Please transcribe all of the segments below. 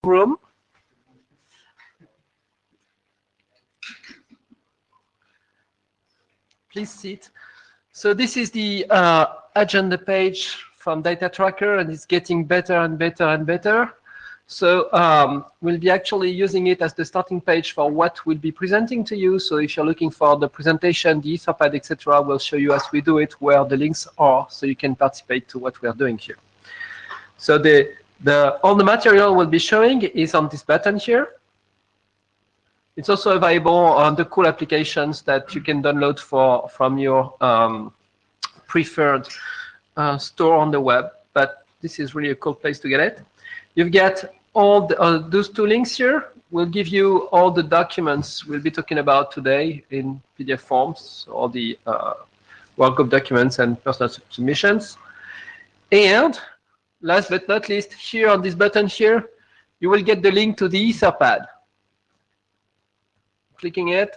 room. Please sit. So this is the agenda page from Data Tracker, and it's getting better and better and better. So we'll be actually using it as the starting page for what we'll be presenting to you. So if you're looking for the presentation, the Etherpad, etc., we'll show you as we do it where the links are, so you can participate to what we are doing here. So all the material we'll be showing is on this button here. It's also available on the cool applications that you can download from your preferred store on the web. But this is really a cool place to get it. You've got all those two links here. We'll give you all the documents we'll be talking about today in PDF forms, all the workgroup documents and personal submissions. And last but not least, here on this button here, you will get the link to the Etherpad. Clicking it.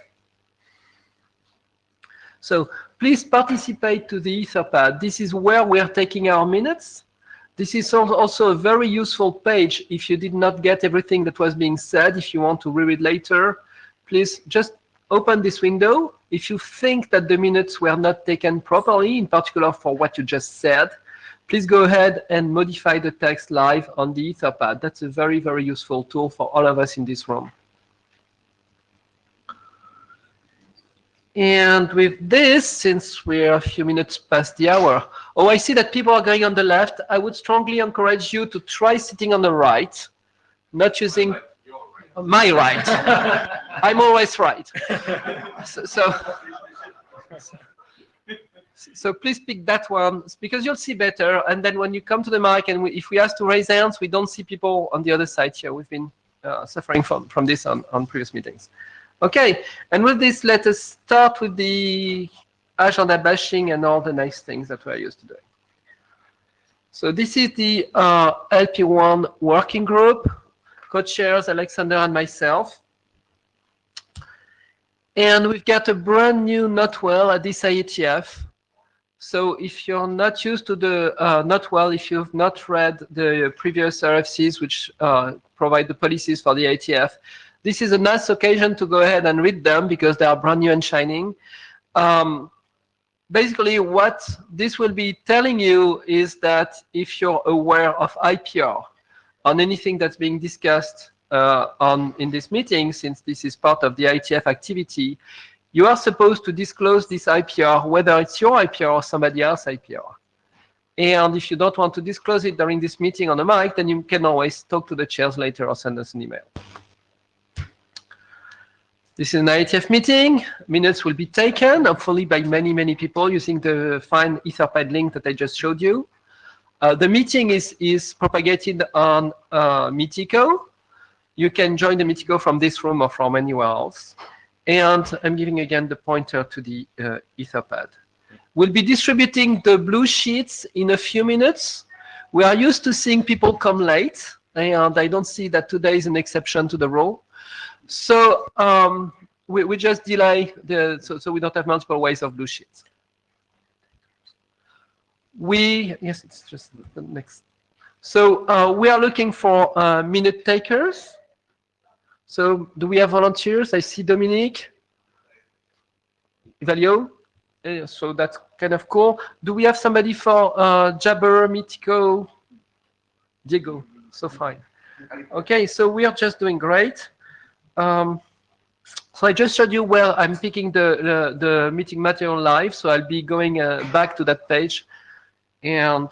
So please participate to the Etherpad. This is where we are taking our minutes. This is also a very useful page if you did not get everything that was being said. If you want to reread later, please just open this window. If you think that the minutes were not taken properly, in particular for what you just said, please go ahead and modify the text live on the Etherpad. That's a very, very useful tool for all of us in this room. And with this, since we're a few minutes past the hour, I see that people are going on the left. I would strongly encourage you to try sitting on the right, not using my right. I'm always right. So please pick that one, because you'll see better. And then when you come to the mic, and if we ask to raise hands, we don't see people on the other side here. We've been suffering from this on previous meetings. Okay, and with this, let us start with the agenda bashing and all the nice things that we're used to doing. So this is the Lpwan working group, co-chairs Alexander and myself. And we've got a brand new Notwell at this IETF. So if you're not used to the Notwell, if you've not read the previous RFCs, which provide the policies for the IETF, this is a nice occasion to go ahead and read them because they are brand new and shining. Basically, what this will be telling you is that if you're aware of IPR on anything that's being discussed in this meeting, since this is part of the IETF activity, you are supposed to disclose this IPR, whether it's your IPR or somebody else's IPR. And if you don't want to disclose it during this meeting on the mic, then you can always talk to the chairs later or send us an email. This is an IETF meeting. Minutes will be taken, hopefully by many, many people using the fine Etherpad link that I just showed you. The meeting is propagated on Meetico. You can join the Meetico from this room or from anywhere else. And I'm giving again the pointer to the Etherpad. We'll be distributing the blue sheets in a few minutes. We are used to seeing people come late, and I don't see that today is an exception to the rule. So we just delay so we don't have multiple ways of blue sheets. Yes, it's just the next. So we are looking for minute takers. So do we have volunteers? I see Dominique, Valio. So that's kind of cool. Do we have somebody for Jabber, Meetico, Diego? So fine. Okay, so we are just doing great. So I just showed you where I'm picking the meeting material live. So I'll be going back to that page, and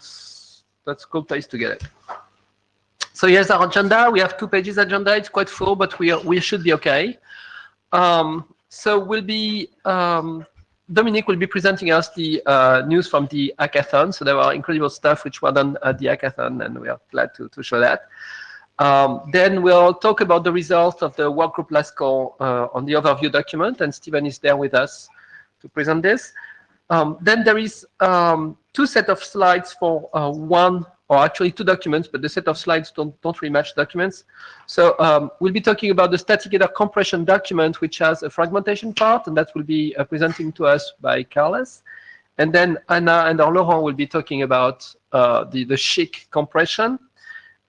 that's a cool place to get it. So here's our agenda. We have 2 pages agenda. It's quite full, but we should be okay. So we'll be Dominique will be presenting us the news from the hackathon. So there are incredible stuff which were done at the hackathon, and we are glad to show that. Then we'll talk about the results of the workgroup last call on the overview document, and Stephen is there with us to present this. Then there is 2 sets of slides for one, or actually 2 documents, but the set of slides don't really match documents. So we'll be talking about the static header compression document, which has a fragmentation part, and that will be presenting to us by Carlos. And then Anna and Laurent will be talking about the chic compression.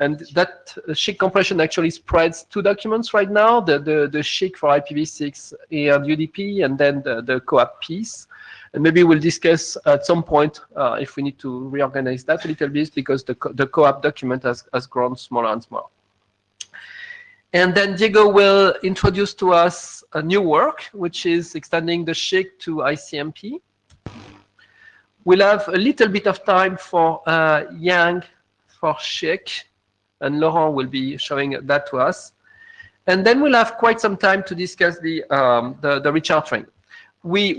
And that SHIC compression actually spreads 2 documents right now, the SHIC for IPv6 and UDP, and then the CoAP piece. And maybe we'll discuss at some point if we need to reorganize that a little bit, because the CoAP document has grown smaller and smaller. And then Diego will introduce to us a new work, which is extending the SHIC to ICMP. We'll have a little bit of time for Yang for SHIC, and Laurent will be showing that to us. And then we'll have quite some time to discuss the rechartering. We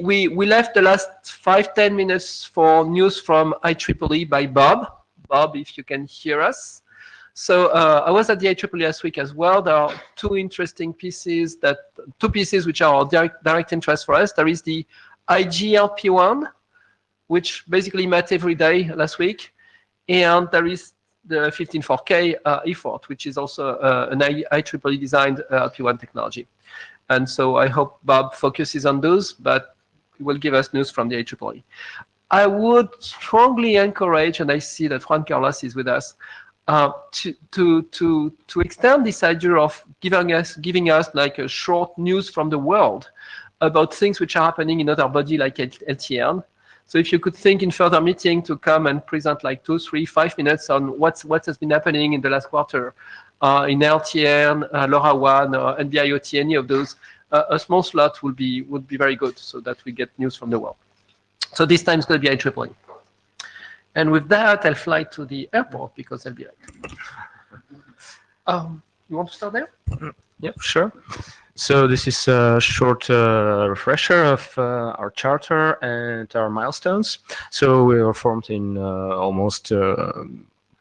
left the last 5-10 minutes for news from IEEE by Bob. Bob, if you can hear us. So I was at the IEEE last week as well. There are 2 interesting pieces, 2 pieces which are of direct interest for us. There is the Lpwan, which basically met every day last week, and there is the 154K effort, which is also an IEEE designed Lpwan technology. And so I hope Bob focuses on those, but he will give us news from the IEEE. I would strongly encourage, and I see that Juan Carlos is with us, to extend this idea of giving us like a short news from the world about things which are happening in other body like LTN. So if you could think in further meeting to come and present like 2, 3, 5 minutes on what has been happening in the last quarter in LTN, LoRaWAN, NB-IoT, any of those, a small slot would be very good, so that we get news from the world. So this time it's going to be IEEE. And with that, I'll fly to the airport because I'll be late. You want to start there? Yeah, sure. So this is a short refresher of our charter and our milestones. So we were formed in almost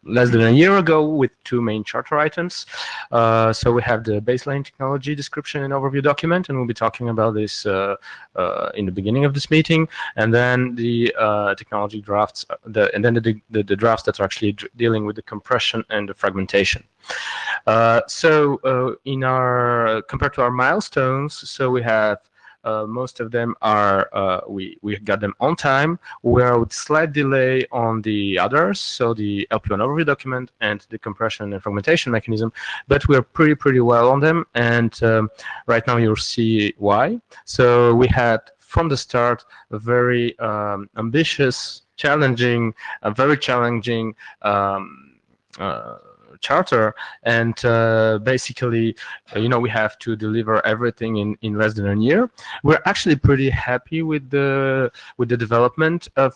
less than a year ago with 2 main charter items. So we have the baseline technology description and overview document, and we'll be talking about this in the beginning of this meeting, and then the technology drafts, and then the drafts that are actually dealing with the compression and the fragmentation. In our compared to our milestones, so we have most of them are we got them on time. We're with slight delay on the others, so the Lpwan overview document and the compression and fragmentation mechanism, but we're pretty well on them, and right now you'll see why. So we had from the start a very ambitious, challenging, very challenging charter, and basically, we have to deliver everything in less than a year. We're actually pretty happy with the development of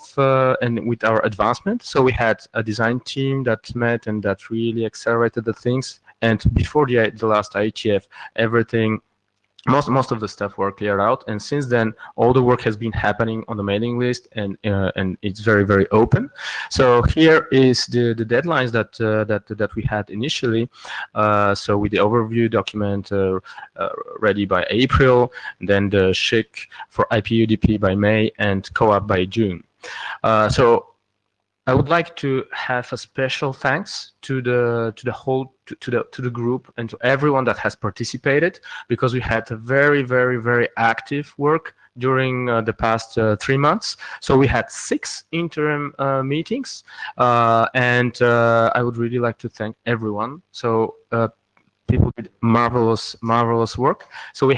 and with our advancement. So we had a design team that met and that really accelerated the things. And before the last IETF, everything. Most of the stuff were cleared out, and since then all the work has been happening on the mailing list, and it's very open. So here is the deadlines that we had initially. So with the overview document ready by April, then the SHIC for IP-UDP by May, and CoAP by June. So I would like to have a special thanks to the group and to everyone that has participated, because we had a very active work during the past 3 months. So we had 6 interim meetings, and I would really like to thank everyone. So people did marvelous work. So we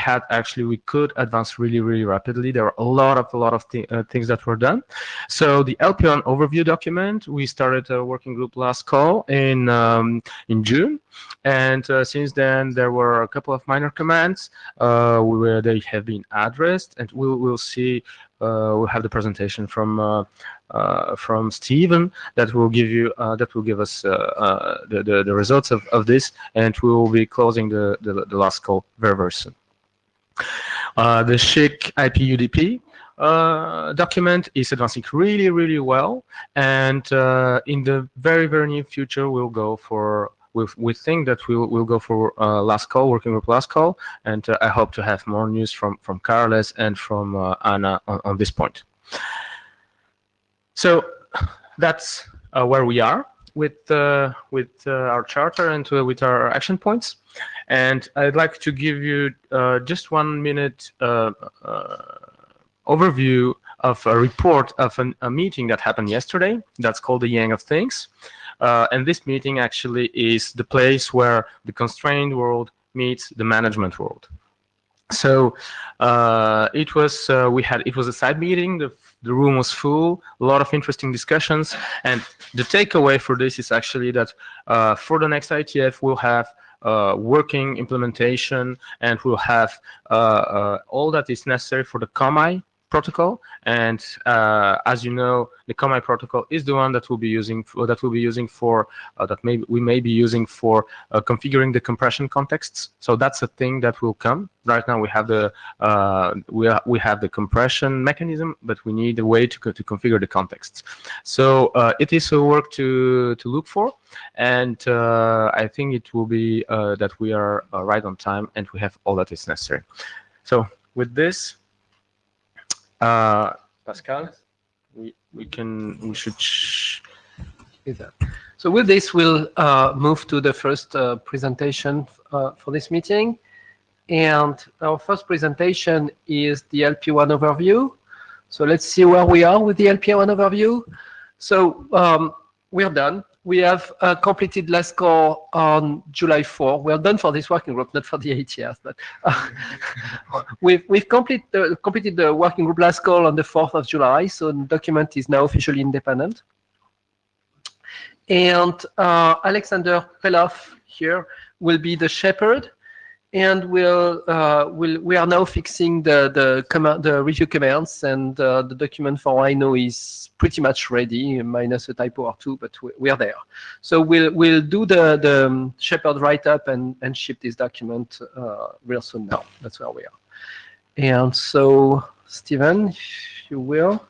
could advance really rapidly. There were a lot of things that were done. So the Lpwan overview document, we started a working group last call in June, and since then there were a couple of minor comments where they have been addressed, and we'll see. We'll have the presentation from Stephen that will give us the results of this, and we will be closing the last call very soon. The SHIC IP-UDP document is advancing really well, and in the very near future we'll go for. We think that we'll go for last call, working group last call, and I hope to have more news from Carles and from Anna on this point. So that's where we are with our charter and with our action points. And I'd like to give you just 1 minute overview of a report of a meeting that happened yesterday. That's called the Yang of Things. And this meeting actually is the place where the constrained world meets the management world. So it was a side meeting. The room was full, a lot of interesting discussions, and the takeaway for this is actually that for the next IETF we'll have working implementation, and we'll have all that is necessary for the COMI protocol. And as you know, the COMI protocol is the one that we may be using for configuring the compression contexts. So that's a thing that will come. Right now we have the compression mechanism, but we need a way to configure the contexts. So it is a work to look for, and I think it will be that we are right on time and we have all that is necessary. So with this, Pascal, we should. So with this, we'll move to the first presentation for this meeting. And our first presentation is the Lpwan overview. So let's see where we are with the Lpwan overview. So we're done. We have completed last call on July 4. We're done for this working group, not for the IETF, but we've completed the working group last call on the 4th of July. So the document is now officially independent. And Alexander Pelov here will be the shepherd, and we are now fixing the review commands, and the document for INO is pretty much ready, minus a typo or two, but we are there. So we'll do the shepherd write-up and ship this document real soon now. That's where we are. And so, Stephen, if you will.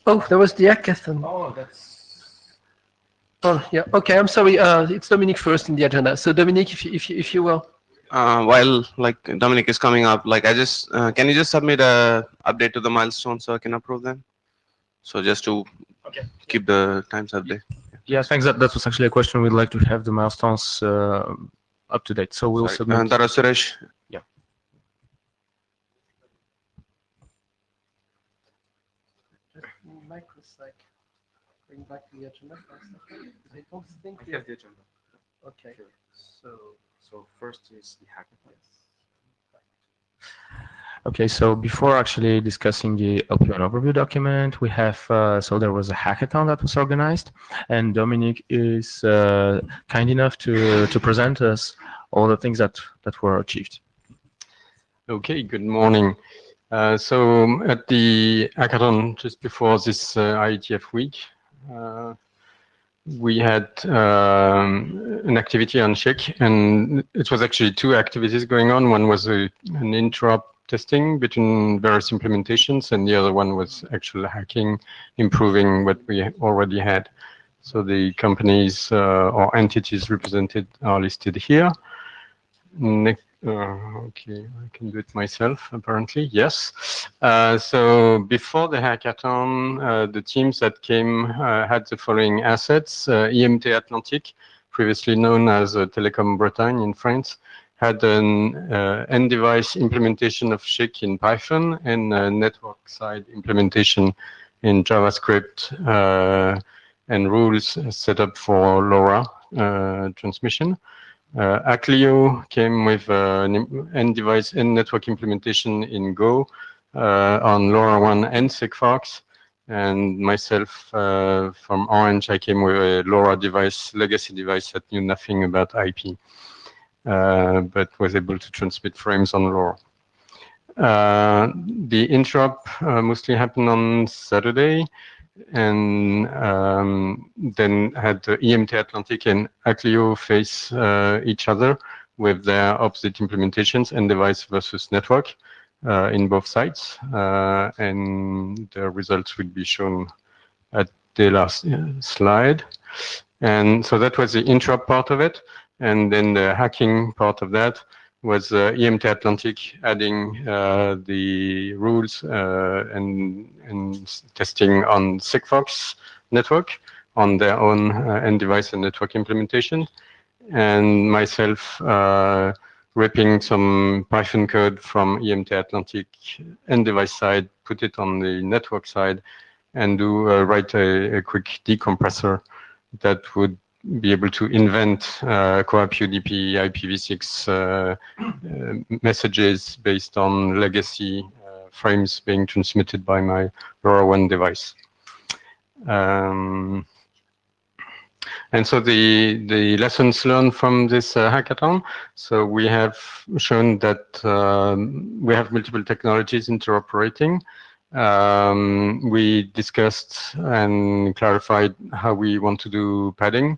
Oh, there was the hackathon. Oh, that's. Oh, yeah. Okay, I'm sorry. It's Dominic first in the agenda. So, Dominic, if you will. While Dominic is coming up, can you just submit a update to the milestones so I can approve them? So just to keep the times update. Yeah, thanks. That was actually a question. We'd like to have the milestones up to date. So we'll submit. Suresh. Yeah. Microsec. Bring back the agenda for a second. I don't think we have the agenda. Okay. So first is the hackathon. Okay, so before actually discussing the Lpwan overview document, we have so there was a hackathon that was organized, and Dominic is kind enough to present us all the things that were achieved. Okay, good morning. So at the hackathon just before this IETF week, we had an activity on Check, and it was actually two activities going on. One was an interop testing between various implementations, and the other one was actual hacking, improving what we already had. So the companies or entities represented are listed here. Okay, I can do it myself, apparently, yes. So before the hackathon, the teams that came had the following assets. IMT Atlantic, previously known as Telecom Bretagne in France, had an end device implementation of SHIC in Python and a network side implementation in JavaScript and rules set up for LoRa transmission. Aclio came with an end device and network implementation in Go on LoRaWAN and Sigfox. And myself from Orange, I came with a LoRa device, legacy device that knew nothing about IP, but was able to transmit frames on LoRa. The interop mostly happened on Saturday, and then had the IMT Atlantic and Aclio face each other with their opposite implementations and device versus network in both sites. And the results will be shown at the last slide. And so that was the interop part of it. And then the hacking part of that was IMT Atlantic adding the rules and testing on Sigfox network on their own end device and network implementation. And myself ripping some Python code from EMT Atlantic end device side, put it on the network side, and write a quick decompressor that would be able to invent CoAP UDP IPv6 messages based on legacy frames being transmitted by my LoRaWAN device. And so the lessons learned from this hackathon, so we have shown that we have multiple technologies interoperating. We discussed and clarified how we want to do padding,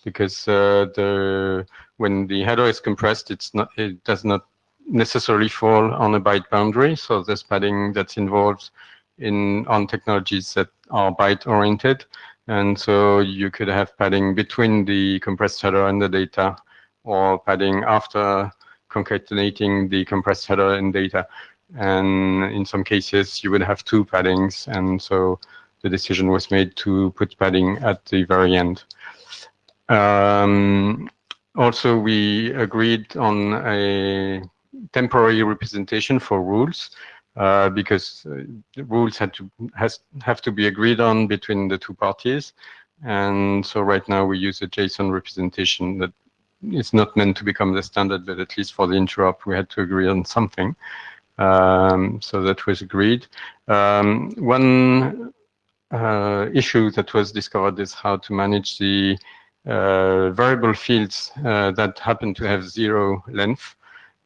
because when the header is compressed, it does not necessarily fall on a byte boundary. So there's padding that's involved on technologies that are byte oriented. And so you could have padding between the compressed header and the data, or padding after concatenating the compressed header and data. And in some cases, you would have two paddings. And so the decision was made to put padding at the very end. Also, we agreed on a temporary representation for rules. Because the rules have to be agreed on between the two parties, and so right now we use a JSON representation that is not meant to become the standard, but at least for the interop we had to agree on something. So that was agreed. One issue that was discovered is how to manage the variable fields that happen to have 0 length.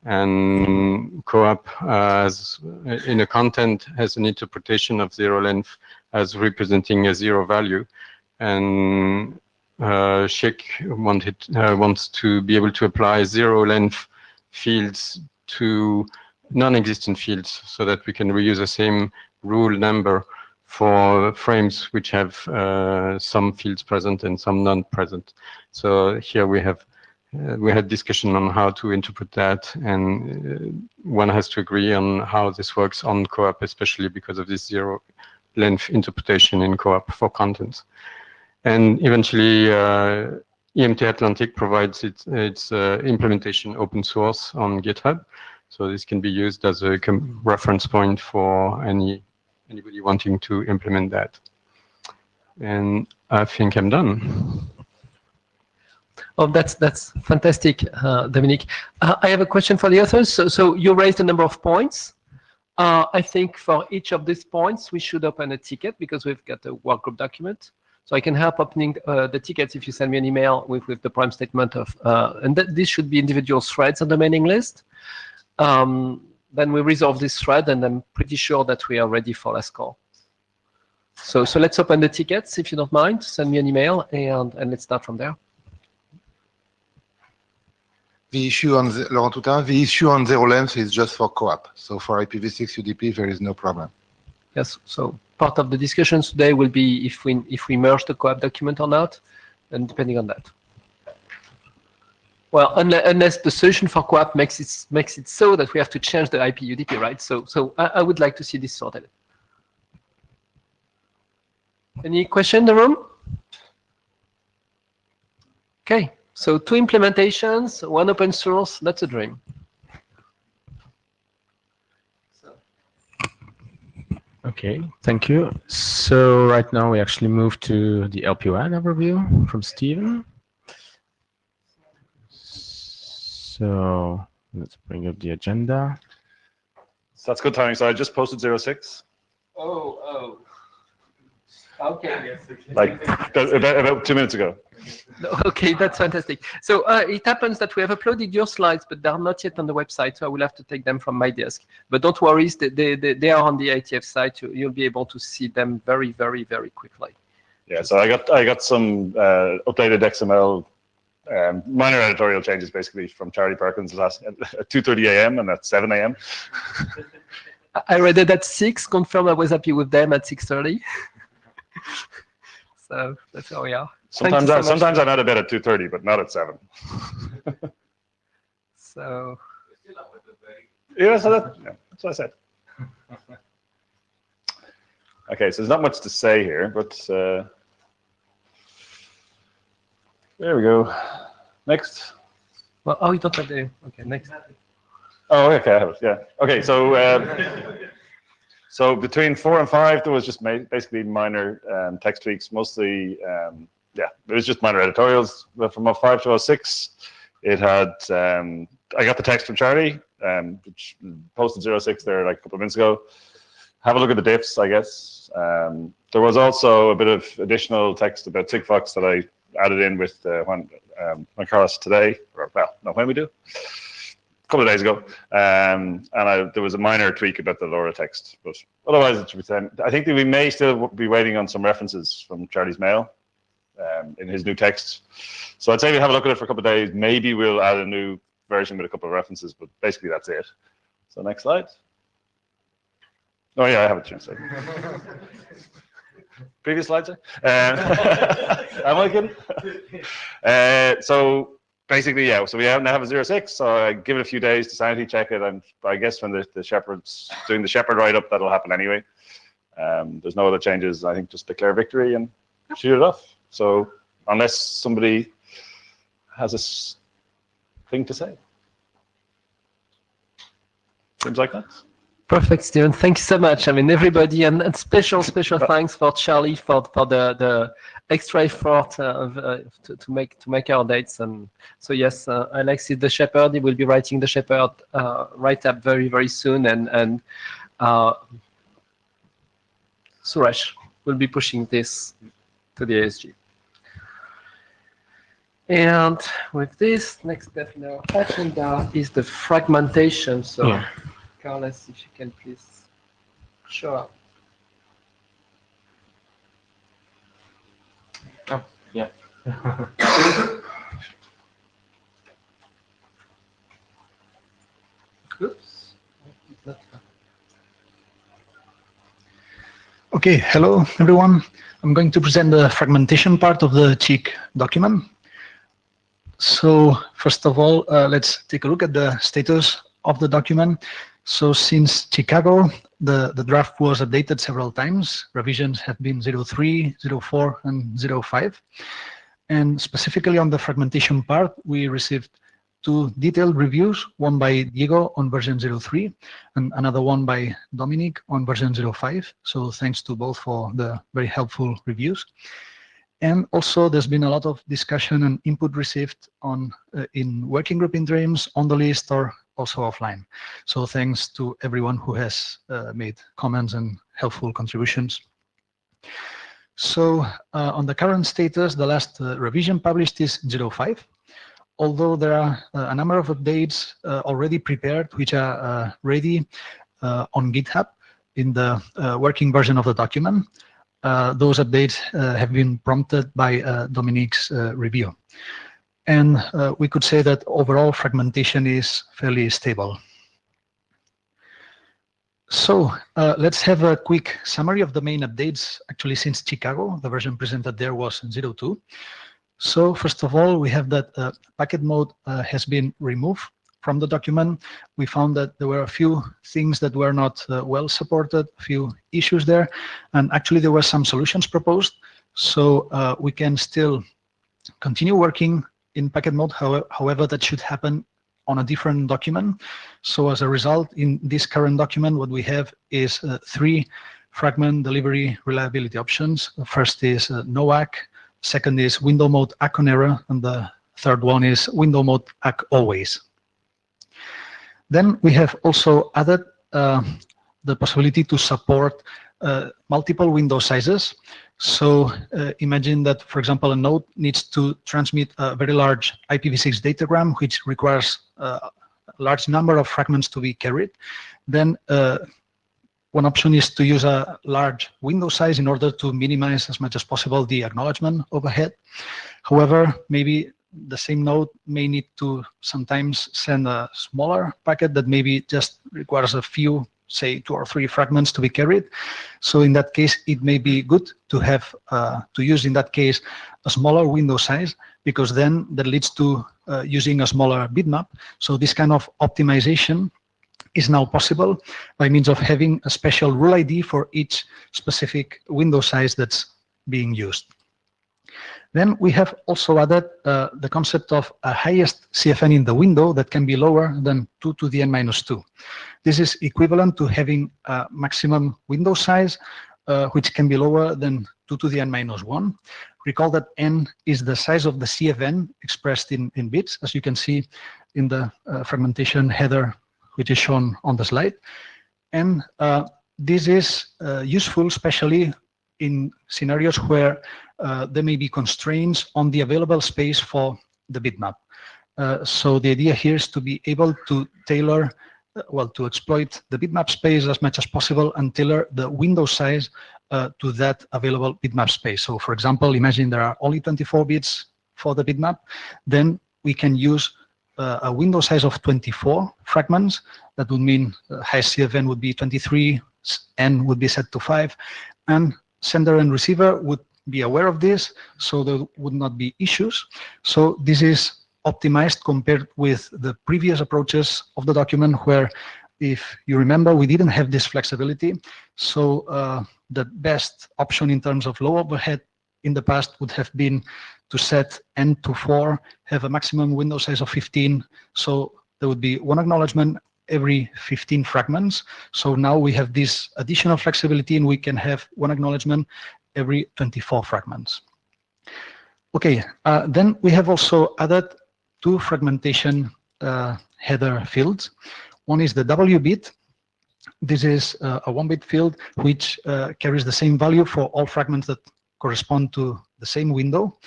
And CoAP, in a content, has an interpretation of 0 length as representing a 0 value. And Sheik wants to be able to apply 0 length fields to non-existent fields, so that we can reuse the same rule number for frames which have some fields present and some non-present. So here we had discussion on how to interpret that, and one has to agree on how this works on CoAP, especially because of this 0 length interpretation in CoAP for contents. And eventually, EMT Atlantic provides its implementation open source on GitHub, so this can be used as a reference point for anybody wanting to implement that. And I think I'm done. Oh, that's fantastic, Dominique. I have a question for the authors. So you raised a number of points. I think for each of these points, we should open a ticket, because we've got a workgroup document. So I can help opening the tickets if you send me an email with the prime statement of, and this should be individual threads on the mailing list. Then we resolve this thread, and I'm pretty sure that we are ready for last call. So let's open the tickets, if you don't mind. Send me an email, and let's start from there. The issue on Laurent Toutain, the issue on 0 length is just for CoAP. So for IPv6 UDP, there is no problem. Yes. So part of the discussions today will be if we merge the CoAP document or not, and depending on that. Well, unless the solution for CoAP makes it so that we have to change the IP UDP, right? So I would like to see this sorted. Any question in the room? Okay. So 2 implementations, 1 open source, that's a dream. Okay, thank you. So right now we actually move to the Lpwan overview from Steven. So let's bring up the agenda. So that's good timing. So I just posted 06. Oh. Okay. Like about 2 minutes ago. Okay, that's fantastic. So it happens that we have uploaded your slides, but they're not yet on the website, so I will have to take them from my desk. But don't worry, they are on the IETF site. You'll be able to see them very, very, very quickly. Yeah, so I got some updated XML, minor editorial changes basically from Charlie Perkins last at 2:30 a.m. and at 7 a.m. I read it at 6, confirmed I was happy with them at 6:30. So that's how we are. Sometimes I'm out of bed at 2:30, but not at 7. So. Yeah, so that's what I said. Okay, so there's not much to say here, but there we go. Next. Well, oh, you don't have the, okay, next. Oh, okay, I have it. Yeah. Okay, so so between 4 and 5, there was just basically minor text tweaks, mostly. Yeah, it was just minor editorials. But from 05 to 06, it had. I got the text from Charlie, which posted 06 there like a couple of minutes ago. Have a look at the diffs, I guess. There was also a bit of additional text about Sigfox that I added in with Juan Carlos today, or well, no, when we do. A couple of days ago, and there was a minor tweak about the LoRa text, but otherwise it should be fine. I think that we may still be waiting on some references from Charlie's mail in his new text. So I'd say we have a look at it for a couple of days. Maybe we'll add a new version with a couple of references, but basically that's it. So next slide. Oh yeah, I have it translated. Previous slide, sir. Am I kidding? So basically, yeah. So we now have a 06. So I give it a few days to sanity check it, and I guess when the Shepherd's doing the Shepherd write-up, that'll happen anyway. There's no other changes. I think just declare victory and shoot it off. So unless somebody has a thing to say, seems like that. Perfect, Steven. Thank you so much. I mean, everybody, and special thanks for Charlie for the extra effort to make our dates. And so yes, Alexis the Shepherd, he will be writing the Shepherd write-up very soon, and Suresh will be pushing this to the ASG. And with this, next step in our agenda is the fragmentation. So. Yeah. Carlos, if you can please show up. Oh, yeah. Oops. Okay, hello everyone. I'm going to present the fragmentation part of the CHIC document. So first of all, let's take a look at the status of the document. So since Chicago, the draft was updated several times. Revisions have been 03, 04, and 05. And specifically on the fragmentation part, we received 2 detailed reviews, one by Diego on version 03, and another one by Dominic on version 05. So thanks to both for the very helpful reviews. And also there's been a lot of discussion and input received on in working group interims, on the list, or also offline. So thanks to everyone who has made comments and helpful contributions. So on the current status, the last revision published is 05. Although there are a number of updates already prepared, which are ready on GitHub in the working version of the document. Those updates have been prompted by Dominique's review. And we could say that overall fragmentation is fairly stable. So let's have a quick summary of the main updates actually since Chicago. The version presented there was 02. So first of all, we have that packet mode has been removed from the document. We found that there were a few things that were not well supported, a few issues there, and actually there were some solutions proposed. So we can still continue working in packet mode, however, that should happen on a different document. So as a result, in this current document, what we have is 3 fragment delivery reliability options. The first is no-ACK, second is window mode ACK on error, and the third one is window mode ACK always. Then we have also added the possibility to support multiple window sizes. So imagine that, for example, a node needs to transmit a very large IPv6 datagram, which requires a large number of fragments to be carried. Then one option is to use a large window size in order to minimize as much as possible the acknowledgement overhead. However, maybe the same node may need to sometimes send a smaller packet that maybe just requires a few, say 2 or 3 fragments to be carried. So in that case, it may be good to have to use in that case a smaller window size, because then that leads to using a smaller bitmap. So this kind of optimization is now possible by means of having a special rule ID for each specific window size that's being used. Then we have also added the concept of a highest CFN in the window that can be lower than 2 to the n minus 2. This is equivalent to having a maximum window size which can be lower than 2 to the n minus 1. Recall that n is the size of the CFN expressed in bits, as you can see in the fragmentation header, which is shown on the slide. And this is useful, especially in scenarios where there may be constraints on the available space for the bitmap. So the idea here is to be able to tailor, to exploit the bitmap space as much as possible and tailor the window size to that available bitmap space. So for example, imagine there are only 24 bits for the bitmap, then we can use a window size of 24 fragments. That would mean highest CFN would be 23, n would be set to 5, and sender and receiver would be aware of this, so there would not be issues. So this is optimized compared with the previous approaches of the document, where, if you remember, we didn't have this flexibility. So the best option in terms of low overhead in the past would have been to set n to 4, have a maximum window size of 15. So there would be one acknowledgement every 15 fragments. So now we have this additional flexibility, and we can have one acknowledgement every 24 fragments. Okay, then we have also added 2 fragmentation header fields. One is the W bit. This is a 1-bit field which carries the same value for all fragments that correspond to the same window.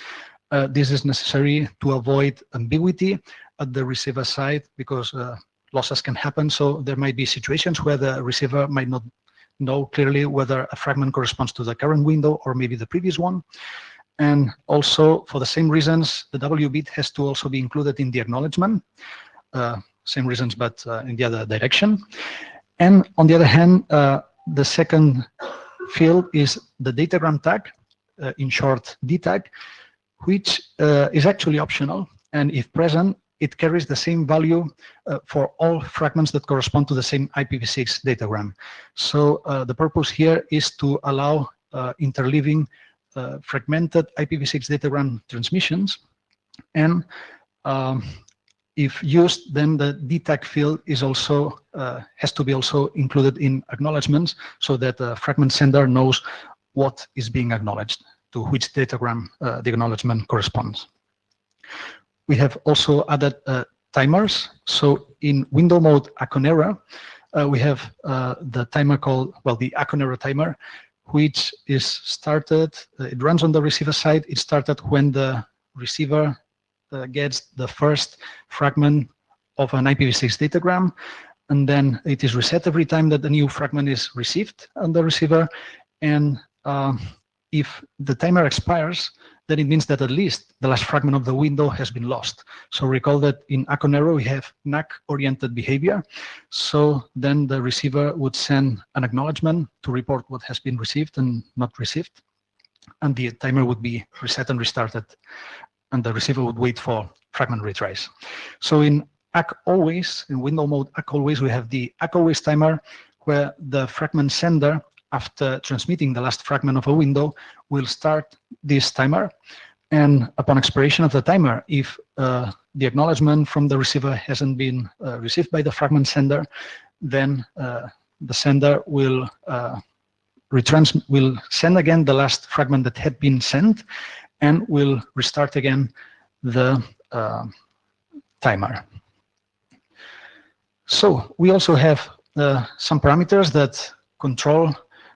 This is necessary to avoid ambiguity at the receiver side, because losses can happen. So there might be situations where the receiver might not know clearly whether a fragment corresponds to the current window or maybe the previous one. And also, for the same reasons, the W bit has to also be included in the acknowledgement. Same reasons, but in the other direction. And on the other hand, the second field is the datagram tag, in short, D tag, which is actually optional. And if present, it carries the same value for all fragments that correspond to the same IPv6 datagram. So the purpose here is to allow interleaving fragmented IPv6 datagram transmissions. And if used, then the D tag field is also has to be also included in acknowledgements, so that the fragment sender knows what is being acknowledged, to which datagram the acknowledgement corresponds. We have also added timers. So in window mode Aconera, we have the timer called, the Aconera timer, which is started, it runs on the receiver side. It started when the receiver gets the first fragment of an IPv6 datagram, and then it is reset every time that the new fragment is received on the receiver. And if the timer expires, then it means that at least the last fragment of the window has been lost. So recall that in Aconero we have NAC-oriented behavior. So then the receiver would send an acknowledgement to report what has been received and not received, and the timer would be reset and restarted, and the receiver would wait for fragment retries. So in ACK-always, in window mode ACK-always, we have the ACK-always timer, where the fragment sender, after transmitting the last fragment of a window, will start this timer. And upon expiration of the timer, if the acknowledgement from the receiver hasn't been received by the fragment sender, then the sender will send again the last fragment that had been sent, and will restart again the timer. So we also have some parameters that control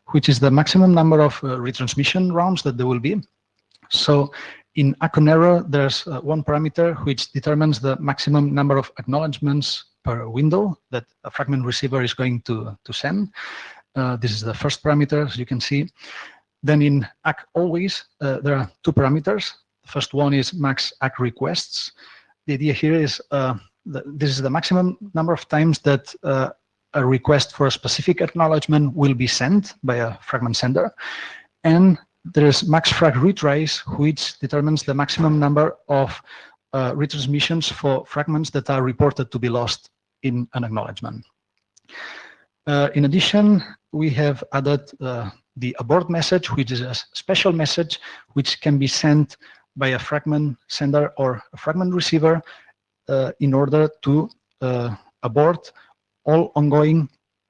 which is the maximum number of retransmission rounds that there will be. So in Aconero, there's one parameter which determines the maximum number of acknowledgements per window that a fragment receiver is going to send. This is the first parameter, as you can see. Then in ACK-always, there are 2 parameters. The first one is max ACK requests. The idea here is this is the maximum number of times that a request for a specific acknowledgement will be sent by a fragment sender. And there is max frag retries, which determines the maximum number of retransmissions for fragments that are reported to be lost in an acknowledgement. In addition, we have added the abort message, which is a special message which can be sent by a fragment sender or a fragment receiver in order to abort all ongoing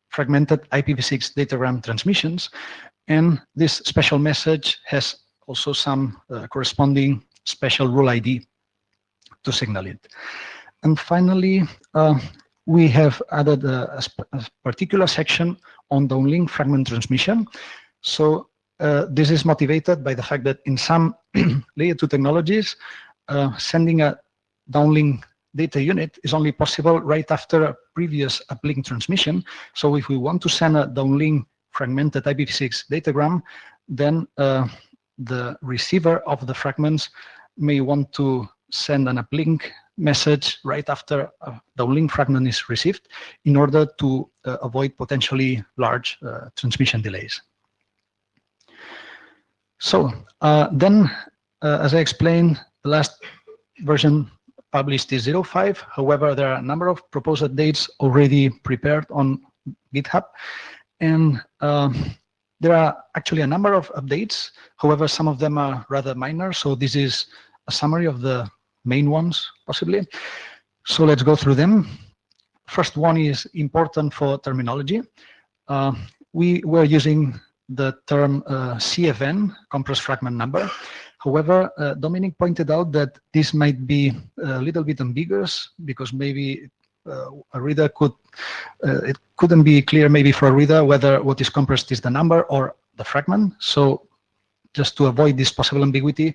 fragmented IPv6 datagram transmissions. And this special message has also some corresponding special rule ID to signal it. And finally, we have added a particular section on downlink fragment transmission. So this is motivated by the fact that in some layer 2 technologies, sending a downlink data unit is only possible right after a previous uplink transmission. So if we want to send a downlink fragmented IPv6 datagram, then the receiver of the fragments may want to send an uplink message right after a downlink fragment is received in order to avoid potentially large transmission delays. So then, as I explained, the last version published is 0.5. However, there are a number of proposed updates already prepared on GitHub. And there are actually a number of updates. However, some of them are rather minor. So this is a summary of the main ones, possibly. So let's go through them. First one is important for terminology. We were using the term CFN, compressed fragment number. However, Dominic pointed out that this might be a little bit ambiguous because maybe a reader it couldn't be clear maybe for a reader whether what is compressed is the number or the fragment. So just to avoid this possible ambiguity,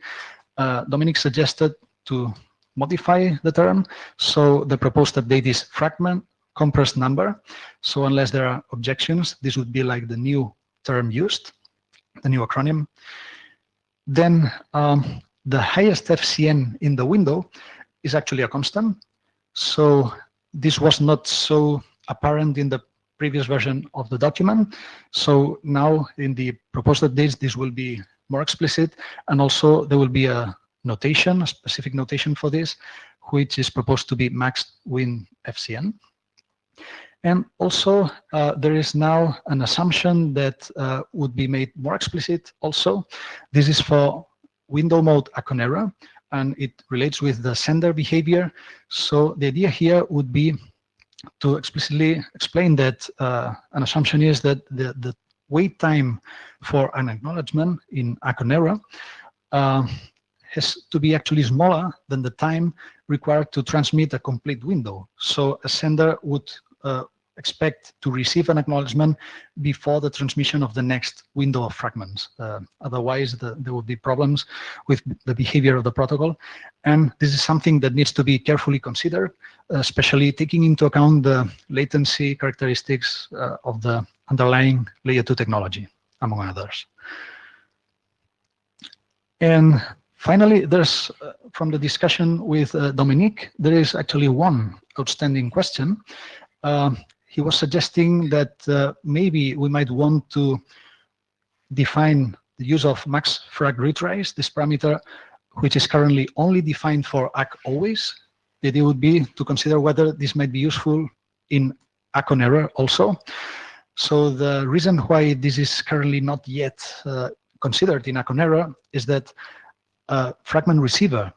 Dominic suggested to modify the term. So the proposed update is fragment compressed number. So unless there are objections, this would be like the new term used, the new acronym. Then the highest FCN in the window is actually a constant. So this was not so apparent in the previous version of the document. So now in the proposed updates, this will be more explicit. And also there will be a notation, a specific notation for this, which is proposed to be max win FCN. And also there is now an assumption that would be made more explicit also. This is for window mode Aconera, and it relates with the sender behavior. So the idea here would be to explicitly explain that an assumption is that the wait time for an acknowledgement in Aconera has to be actually smaller than the time required to transmit a complete window. So a sender would expect to receive an acknowledgement before the transmission of the next window of fragments. Otherwise, there would be problems with the behavior of the protocol. And this is something that needs to be carefully considered, especially taking into account the latency characteristics of the underlying layer 2 technology, among others. And finally, there's, from the discussion with Dominique, there is actually one outstanding question. He was suggesting that maybe we might want to define the use of max frag retries, this parameter, which is currently only defined for ACK always. The idea would be to consider whether this might be useful in Aconera also. So the reason why this is currently not yet considered in Aconera is that a fragment receiver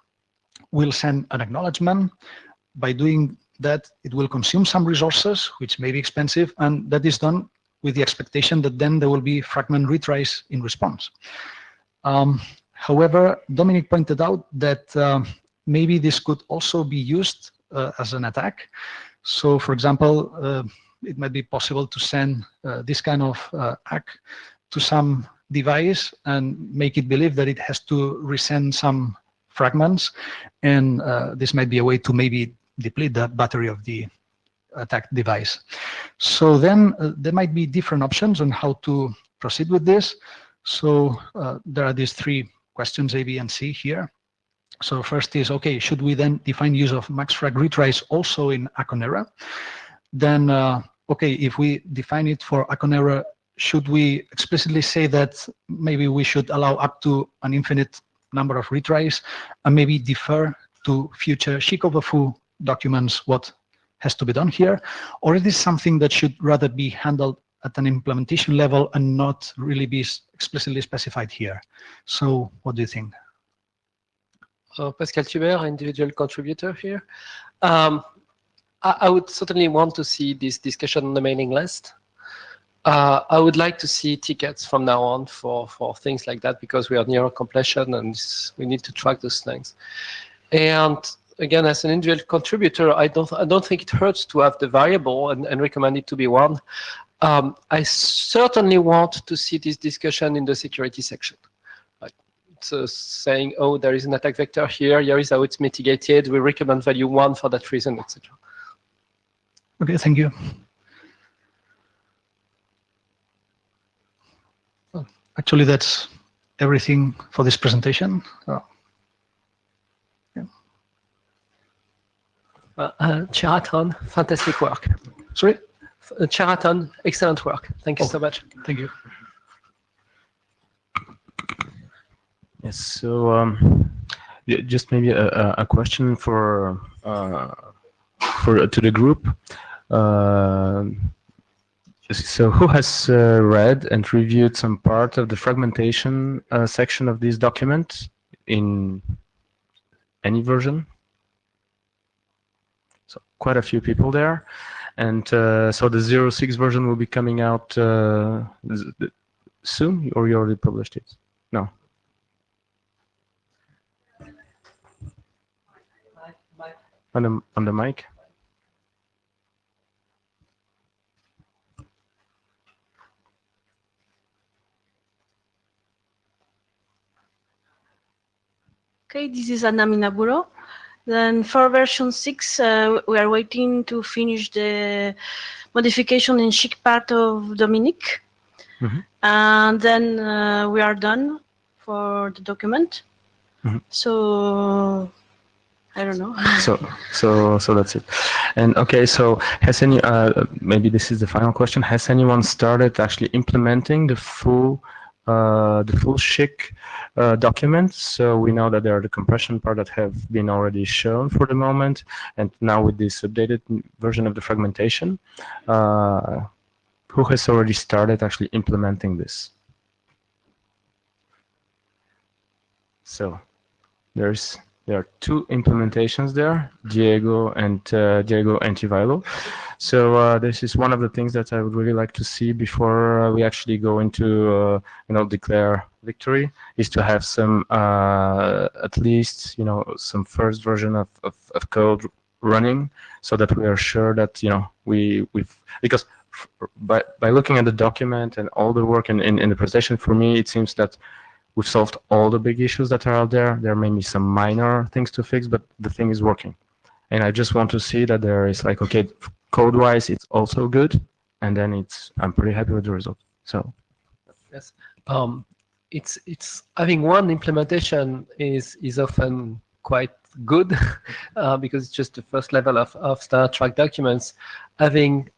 will send an acknowledgement. By doing that, it will consume some resources, which may be expensive, and that is done with the expectation that then there will be fragment retries in response. However, Dominic pointed out that maybe this could also be used as an attack. So, for example, it might be possible to send this kind of ACK to some device and make it believe that it has to resend some fragments, and this might be a way to maybe deplete the battery of the attacked device. So then there might be different options on how to proceed with this. So there are these three questions, A, B, and C here. So first is, okay, should we then define use of max frag retries also in Aconera? Then, okay, if we define it for Aconera, should we explicitly say that maybe we should allow up to an infinite number of retries and maybe defer to future Shikobafu documents what has to be done here? Or is this something that should rather be handled at an implementation level and not really be explicitly specified here. So what do you think? Pascal Thubert, individual contributor here. I would certainly want to see this discussion on the mailing list. I would like to see tickets from now on for things like that, because we are near completion and we need to track those things. And again, as an individual contributor, I don't think it hurts to have the variable and recommend it to be one. I certainly want to see this discussion in the security section. So saying, oh, there is an attack vector here is how it's mitigated, we recommend value 1 for that reason, etc. Okay, thank you. Actually, that's everything for this presentation. Charaton, fantastic work. Sorry? Charaton, excellent work. Thank you so much. Thank you. Yes. So just maybe a question for to the group. So who has read and reviewed some part of the fragmentation section of this document in any version? So quite a few people there. And so the 06 version will be coming out soon, or you already published it? No. On the mic. Okay, this is Anna Minaburo. Then for version 6, we are waiting to finish the modification in chic part of Dominique. Mm-hmm. And then we are done for the document. Mm-hmm. So I don't know. So that's it. And okay, so has any maybe this is the final question, has anyone started actually implementing the full chic document? So we know that there are the compression part that have been already shown for the moment, and now with this updated version of the fragmentation, who has already started actually implementing this? So there are two implementations there, Diego and Tivilo. So this is one of the things that I would really like to see before we actually go into declare victory, is to have some at least some first version of code running, so that we are sure that we've, because by looking at the document and all the work in the presentation, for me it seems that we've solved all the big issues that are out there. There may be some minor things to fix, but the thing is working. And I just want to see that there is like, okay, code-wise, it's also good. And then I'm pretty happy with the result. So. Yes. It's having one implementation is often quite good because it's just the first level of standard track documents. Having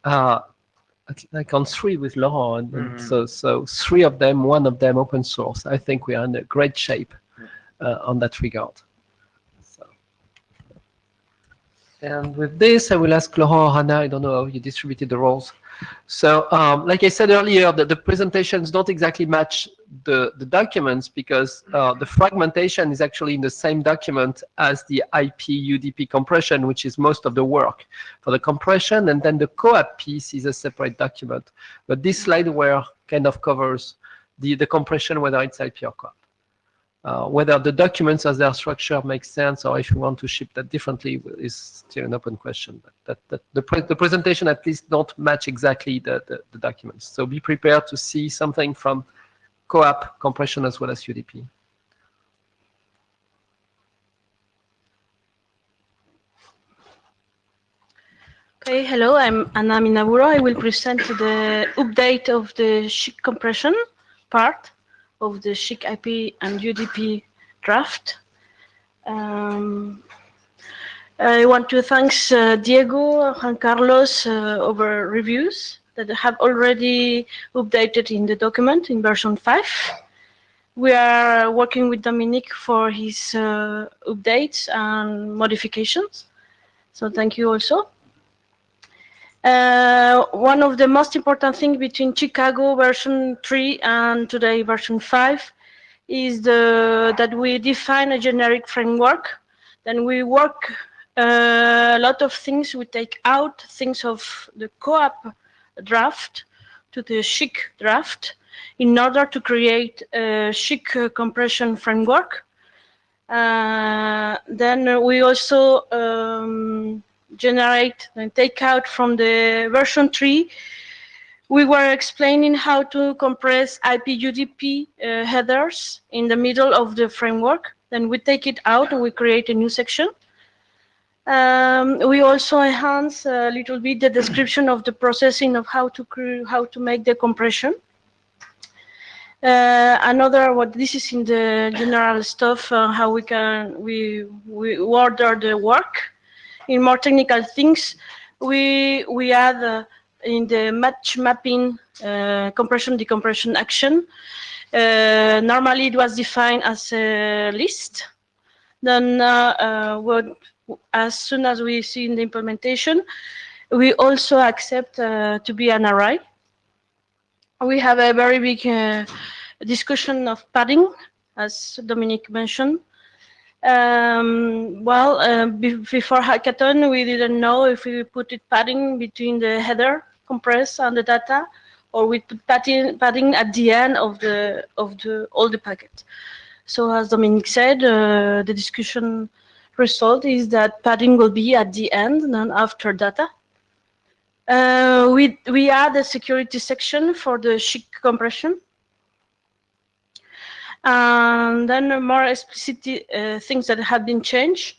like on 3 with Laurent, and so 3 of them, 1 of them open source. I think we are in a great shape on that regard. So, and with this, I will ask Laurent or Hannah, I don't know how you distributed the roles. So, like I said earlier, the presentations don't exactly match the documents, because the fragmentation is actually in the same document as the IP UDP compression, which is most of the work for the compression, and then the COAP piece is a separate document. But this slideware kind of covers the compression, whether it's IP or COAP. Whether the documents as their structure makes sense, or if you want to ship that differently, is still an open question. But the presentation at least don't match exactly the documents. So be prepared to see something from COAP, compression, as well as UDP. Okay, hello, I'm Anna Minaburo. I will present the update of the chic compression part of the chic IP and UDP draft. I want to thank Diego and Carlos over reviews that have already updated in the document in version 5. We are working with Dominique for his updates and modifications. So thank you also. One of the most important things between Chicago version 3 and today version 5 is that we define a generic framework. Then we work a lot of things. We take out things of the co-op draft to the SHIC draft in order to create a SHIC compression framework. Then we also generate and take out from the version 3. We were explaining how to compress IP UDP headers in the middle of the framework. Then we take it out and we create a new section. We also enhance a little bit the description of the processing of how to make the compression. This is in the general stuff, how we order the work. In more technical things, we add in the match mapping compression decompression action. Normally it was defined as a list. Then as soon as we see in the implementation, we also accept to be an array. We have a very big discussion of padding, as Dominique mentioned. Before hackathon, we didn't know if we put it padding between the header compress and the data, or we put padding at the end of all the packet. So as Dominique said, the discussion result is that padding will be at the end and after data. We add a security section for the SHIC compression. And then more explicit things that have been changed.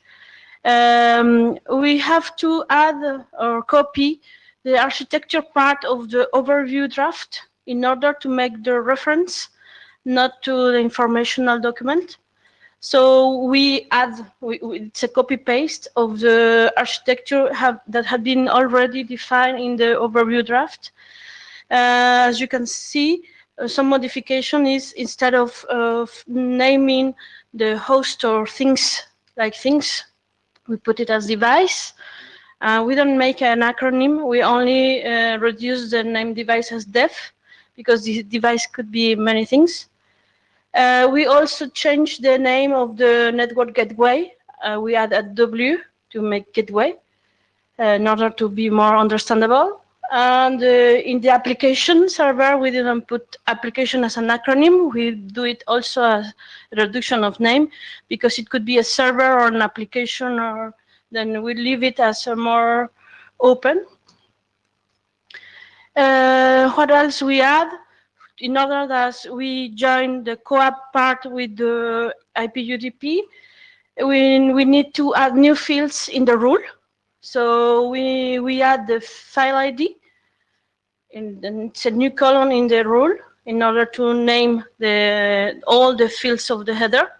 We have to add or copy the architecture part of the overview draft in order to make the reference, not to the informational document. So we add, it's a copy paste of the architecture that had been already defined in the overview draft. As you can see, some modification is instead of naming the host or things like things, we put it as device. We don't make an acronym. We only reduce the name device as def, because the device could be many things. We also changed the name of the network gateway. We add a W to make gateway in order to be more understandable. And in the application server, we didn't put application as an acronym. We do it also as a reduction of name, because it could be a server or an application, or then we leave it as a more open. What else we add? In order that we join the co-op part with the IP UDP, we need to add new fields in the rule. So we add the file ID, and it's a new column in the rule in order to name all the fields of the header.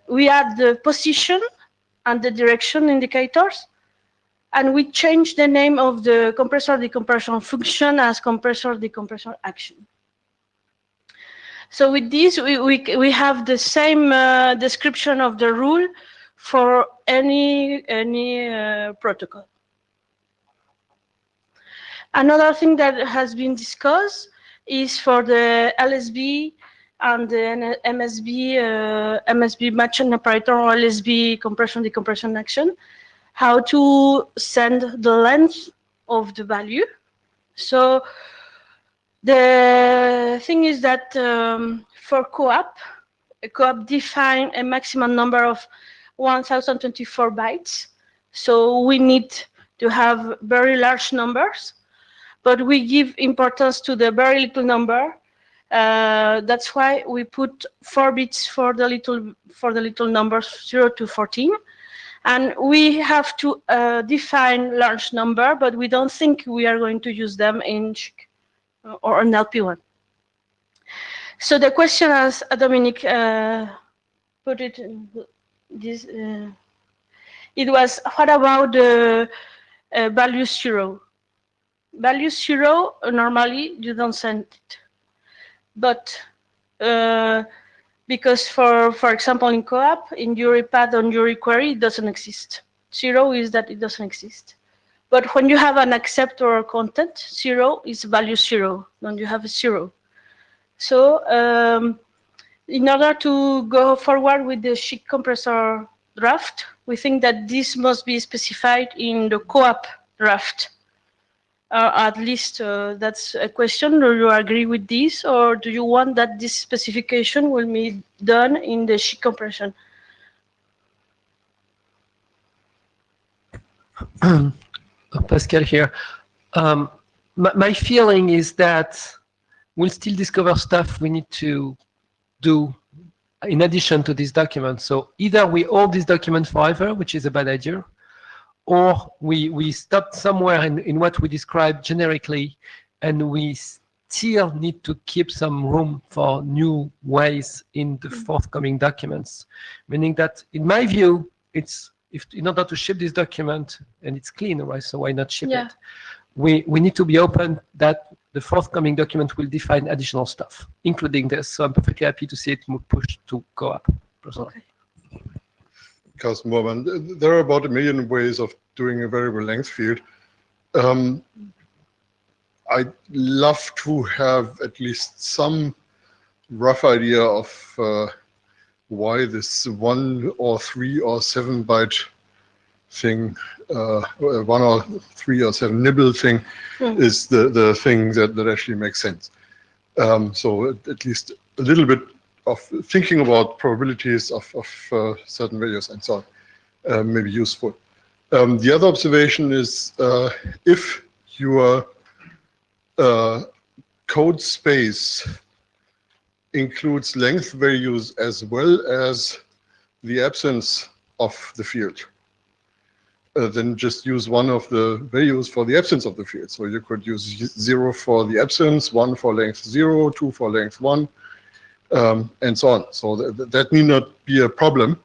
We add the position and the direction indicators, and we change the name of the compressor decompression function as compressor decompression action. So with this, we have the same description of the rule for any protocol. Another thing that has been discussed is for the LSB and the MSB matching operator, or LSB compression decompression action, how to send the length of the value. So the thing is that for co-op, a co-op define a maximum number of 1024 bytes. So we need to have very large numbers, but we give importance to the very little number. That's why we put 4 bits for the little numbers 0 to 14. And we have to define large number, but we don't think we are going to use them in SHIC or in Lpwan. So the question, as Dominique put it, it was, what about the value 0? Value 0, normally you don't send it. But because for example, in co-op, in URI path on URI query, it doesn't exist. 0 is that it doesn't exist. But when you have an accept or a content, 0 is value 0. Then you have a 0. So in order to go forward with the sheet compressor draft, we think that this must be specified in the co-op draft. At least that's a question. Do you agree with this, or do you want that this specification will be done in the sheet compression? Pascal here. My feeling is that we'll still discover stuff we need to do in addition to this document. So either we hold this document forever, which is a bad idea, or we stop somewhere in what we described generically, and we still need to keep some room for new ways in the forthcoming documents. Meaning that, in my view, it's in order to ship this document, and it's clean, right? So why not ship it? We need to be open that the forthcoming document will define additional stuff, including this. So I'm perfectly happy to see it pushed to co-op, personally. Okay. Because Morvan, there are about 1 million ways of doing a variable length field. I'd love to have at least some rough idea of why this 1 or 3 or 7 byte thing, 1 or 3 or 7 nibble thing is the thing that actually makes sense. So at least a little bit of thinking about probabilities of certain values and so on may be useful. The other observation is if your code space includes length values as well as the absence of the field, then just use one of the values for the absence of the field. So you could use 0 for the absence, 1 for length 0, 2 for length 1, and so on. So that need not be a problem.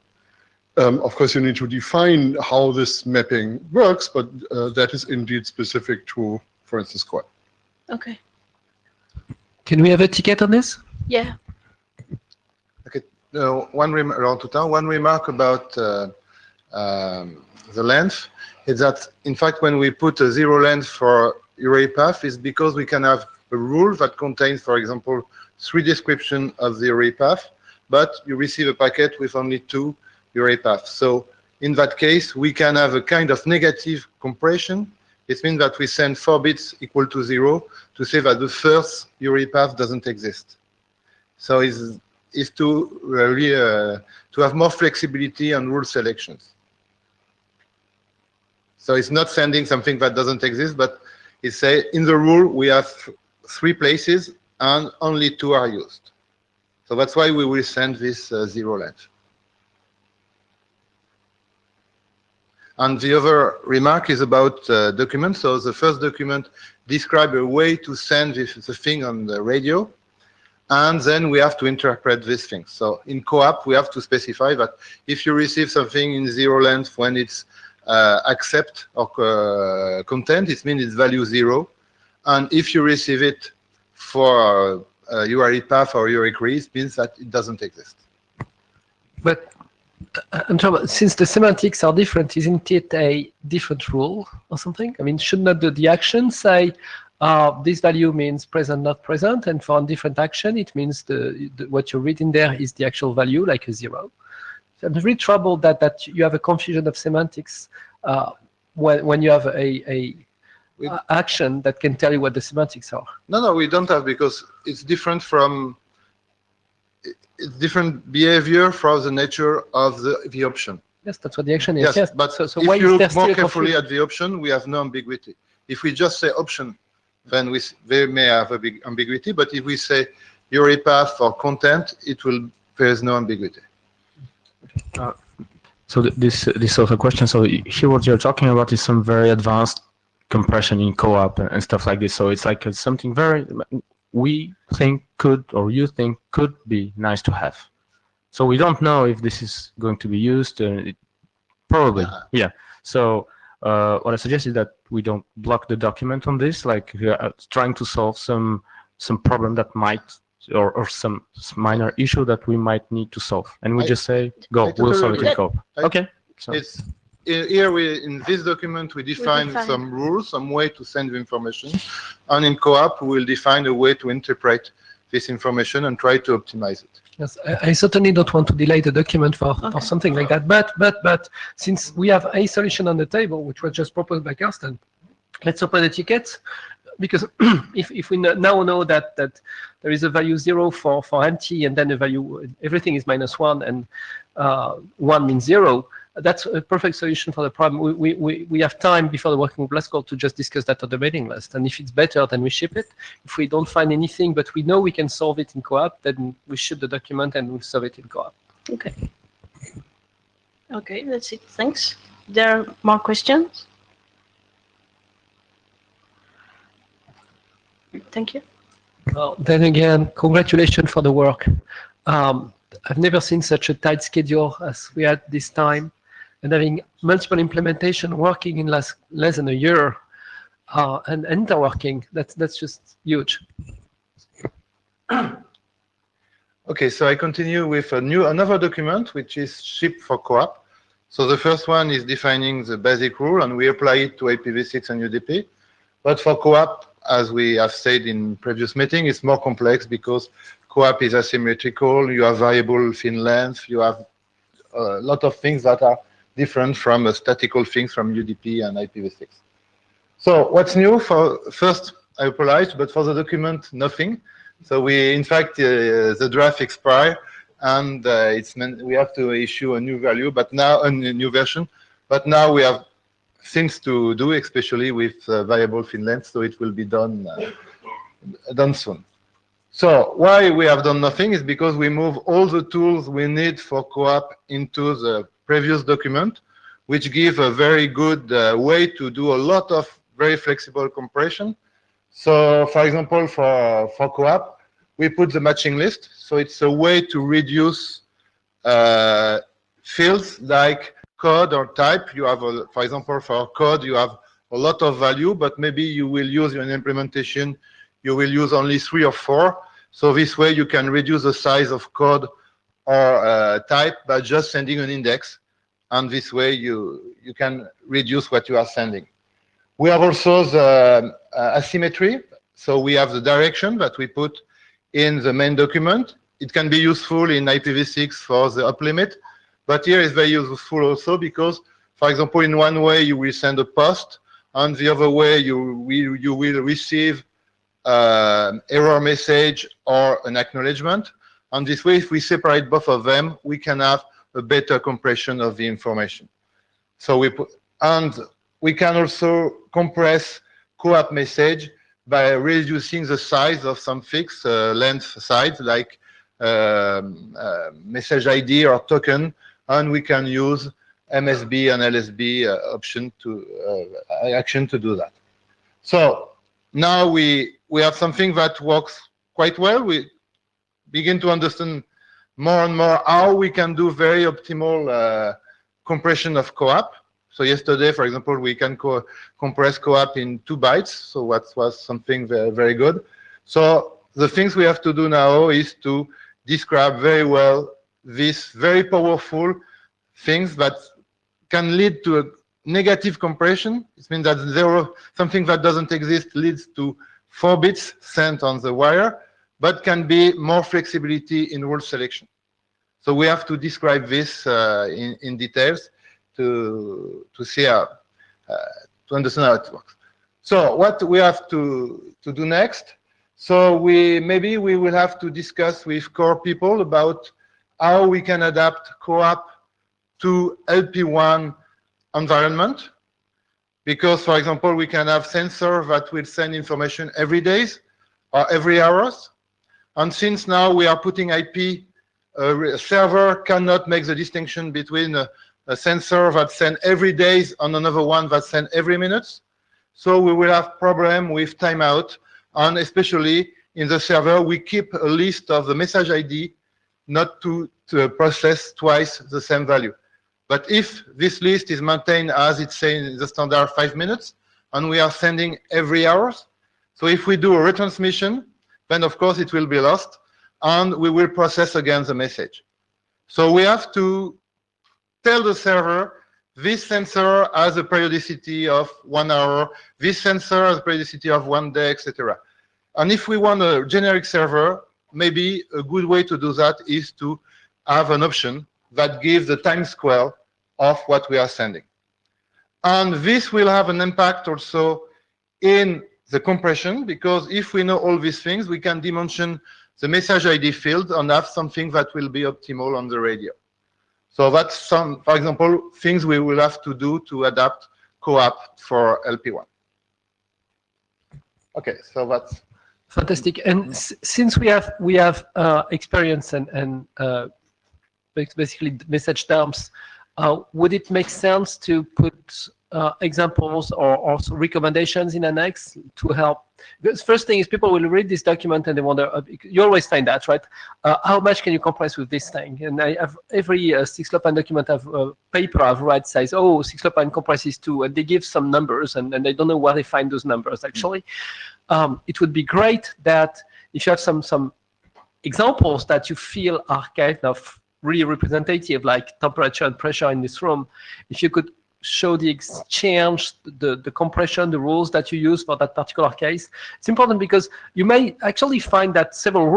Of course, you need to define how this mapping works, but that is indeed specific to, for instance, Core. Okay. Can we have a ticket on this? Yeah. Okay. One remark about the length is that, in fact, when we put a 0 length for array path, is because we can have a rule that contains, for example, 3 descriptions of the array path, but you receive a packet with only 2 array paths. So in that case, we can have a kind of negative compression. It means that we send 4 bits equal to 0 to say that the first array path doesn't exist. So it's to really to have more flexibility on rule selections. So it's not sending something that doesn't exist, but it's say in the rule we have 3 places and only 2 are used. So that's why we will send this 0 length. And the other remark is about documents. So the first document describes a way to send the thing on the radio, and then we have to interpret this thing. So in co-op, we have to specify that if you receive something in 0 length when it's accept or content, it means it's value 0. And if you receive it for URI path or URI query, it means that it doesn't exist. But since the semantics are different, isn't it a different rule or something? I mean, should not the action say this value means present, not present, and for a different action, it means what you read in there is the actual value, like a 0. So I'm really troubled that you have a confusion of semantics when you have a action that can tell you what the semantics are. No, we don't have, because it's different from. It's different behavior from the nature of the option. Yes, that's what the action is. Yes, but so if why you is there look more still a carefully confusion? at the option, we have no ambiguity. If we just say option, then they may have a big ambiguity. But if we say URI path or content, there is no ambiguity. So this other question. So here, what you're talking about is some very advanced compression in co-op and stuff like this. So it's like something very we think could, or you think could be nice to have. So we don't know if this is going to be used. Probably, yeah. So what I suggest is that we don't block the document on this, like trying to solve some problem that might, or some minor issue that we might need to solve, and we just say, go, we'll solve it in co-op. Okay. So. here in this document, we define some rules, some way to send the information. And in co-op, we will define a way to interpret this information and try to optimize it. Yes, I certainly don't want to delay the document for something like that. But since we have a solution on the table, which was just proposed by Karsten, let's open a ticket. Because if we now know that there is a value 0 for empty, and then a value, everything is -1, and 1 means 0, that's a perfect solution for the problem. We have time before the working group last call to just discuss that on the mailing list. And if it's better, then we ship it. If we don't find anything, but we know we can solve it in co-op, then we ship the document and we'll solve it in co-op. Okay. Okay, that's it. Thanks. There are more questions? Thank you. Well, then again, congratulations for the work. I've never seen such a tight schedule as we had this time, and having multiple implementation working in less than a year, and interworking. That's just huge. Okay, so I continue with another document which is ship for co-op. So the first one is defining the basic rule, and we apply it to IPv6 and UDP. But for co-op, as we have said in previous meeting, it's more complex because co-op is asymmetrical. You have variable fin length. You have a lot of things that are different from statical things from UDP and IPv6. So what's new? First, I apologize, but for the document, nothing. So in fact, the draft expire, and we have to issue a new value, but now a new version. But now we have things to do, especially with variable fin length, so it will be done soon. So why we have done nothing is because we move all the tools we need for co-op into the previous document, which give a very good way to do a lot of very flexible compression. So for example, for co-op, we put the matching list. So it's a way to reduce fields like code or type. You have, for example, for code, you have a lot of value, but maybe you will use in implementation, you will use only 3 or 4. So this way you can reduce the size of code or type by just sending an index. And this way you can reduce what you are sending. We have also the asymmetry. So we have the direction that we put in the main document. It can be useful in IPv6 for the up limit. But here is very useful also because, for example, in one way you will send a post, and the other way you will receive error message or an acknowledgement. And this way, if we separate both of them, we can have a better compression of the information. So we can also compress co-op message by reducing the size of some fixed length size, like message ID or token, and we can use MSB and LSB action to do that. So now we have something that works quite well. We begin to understand more and more how we can do very optimal compression of co-op. So yesterday, for example, we can compress co-op in 2 bytes. So that was something very, very good. So the things we have to do now is to describe very well these very powerful things that can lead to a negative compression. It means that something that doesn't exist leads to 4 bits sent on the wire, but can be more flexibility in rule selection. So we have to describe this in details to see how, to understand how it works. So what we have to do next? So maybe we will have to discuss with core people about how we can adapt co-op to LP1 environment. Because, for example, we can have sensor that will send information every day or every hours. And since now we are putting IP, a server cannot make the distinction between a sensor that sends every day and another one that sends every minute. So we will have problem with timeout. And especially in the server, we keep a list of the message ID not to process twice the same value. But if this list is maintained as it's saying in the standard 5 minutes, and we are sending every hour, so if we do a retransmission, then of course it will be lost, and we will process again the message. So we have to tell the server this sensor has a periodicity of 1 hour, this sensor has a periodicity of 1 day, etc. And if we want a generic server, maybe a good way to do that is to have an option that gives the time square of what we are sending. And this will have an impact also in the compression, because if we know all these things, we can dimension the message ID field and have something that will be optimal on the radio. So that's some, for example, things we will have to do to adapt co-op for Lpwan. Okay, so that's fantastic. And since we have experience and basically message terms, would it make sense to put examples or also recommendations in annex to help? Because first thing is people will read this document and they wonder, you always find that, right? How much can you compress with this thing? And I have every 6LoWPAN document paper I've read says, oh, 6LoWPAN compresses 2, and they give some numbers and they don't know where they find those numbers actually. It would be great that if you have some examples that you feel are kind of really representative, like temperature and pressure in this room, if you could show the exchange, the compression, the rules that you use for that particular case. It's important because you may actually find that several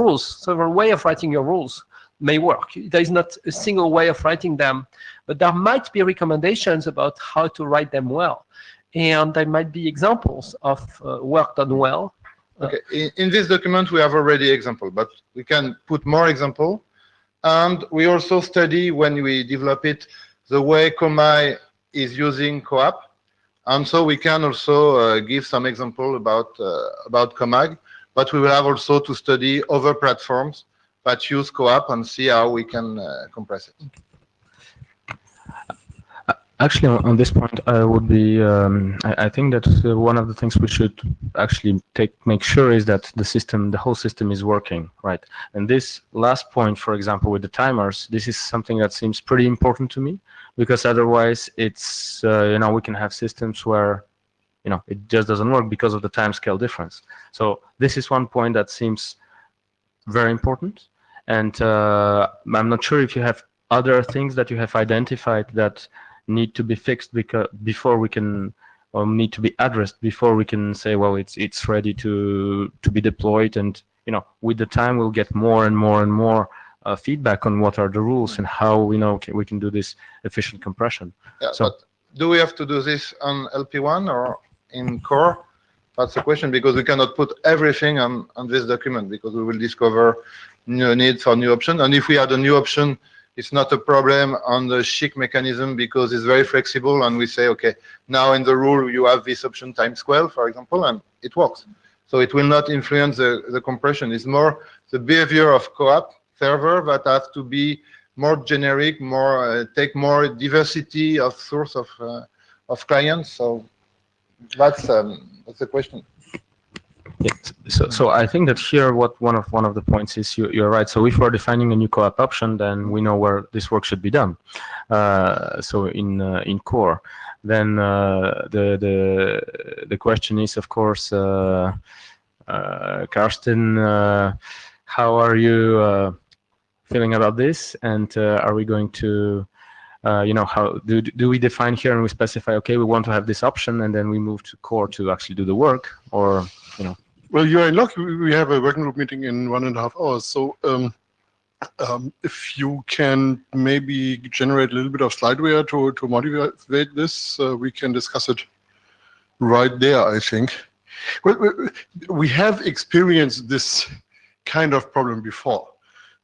way of writing your rules may work. There is not a single way of writing them, but there might be recommendations about how to write them well. And there might be examples of work done well. Okay, in this document we have already example, but we can put more example. And we also study, when we develop it, the way Komai is using co-op. And so we can also give some example about Komag, but we will have also to study other platforms that use co-op and see how we can compress it. Actually, on this point, I would be. I think that one of the things we should actually make sure is that the whole system is working, right? And this last point, for example, with the timers, this is something that seems pretty important to me, because otherwise, it's we can have systems where it just doesn't work because of the time scale difference. So this is one point that seems very important, and I'm not sure if you have other things that you have identified that need to be fixed before we can, or need to be addressed before we can say, well, it's ready to be deployed, and with the time we'll get more and more and more feedback on what are the rules and how we can do this efficient compression. Yeah, so, but do we have to do this on Lp1 or in core? That's the question, because we cannot put everything on this document, because we will discover new need for new option. And if we add a new option, it's not a problem on the SHIC mechanism, because it's very flexible, and we say, okay, now in the rule you have this option times 12, for example, and it works. So it will not influence the compression. It's more the behavior of co-op server that have to be more generic, take more diversity of source of clients. So that's the question. Yes. So I think that here one of the points is you're right. So if we're defining a new co-op option, then we know where this work should be done. So in core, then the question is, of course, Karsten, how are you feeling about this? And are we going to how do we define here and we specify, okay, we want to have this option, and then we move to core to actually do the work, or Well, you are in luck. We have a working group meeting in 1.5 hours. So if you can maybe generate a little bit of slideware to motivate this, we can discuss it right there, I think. Well, we have experienced this kind of problem before.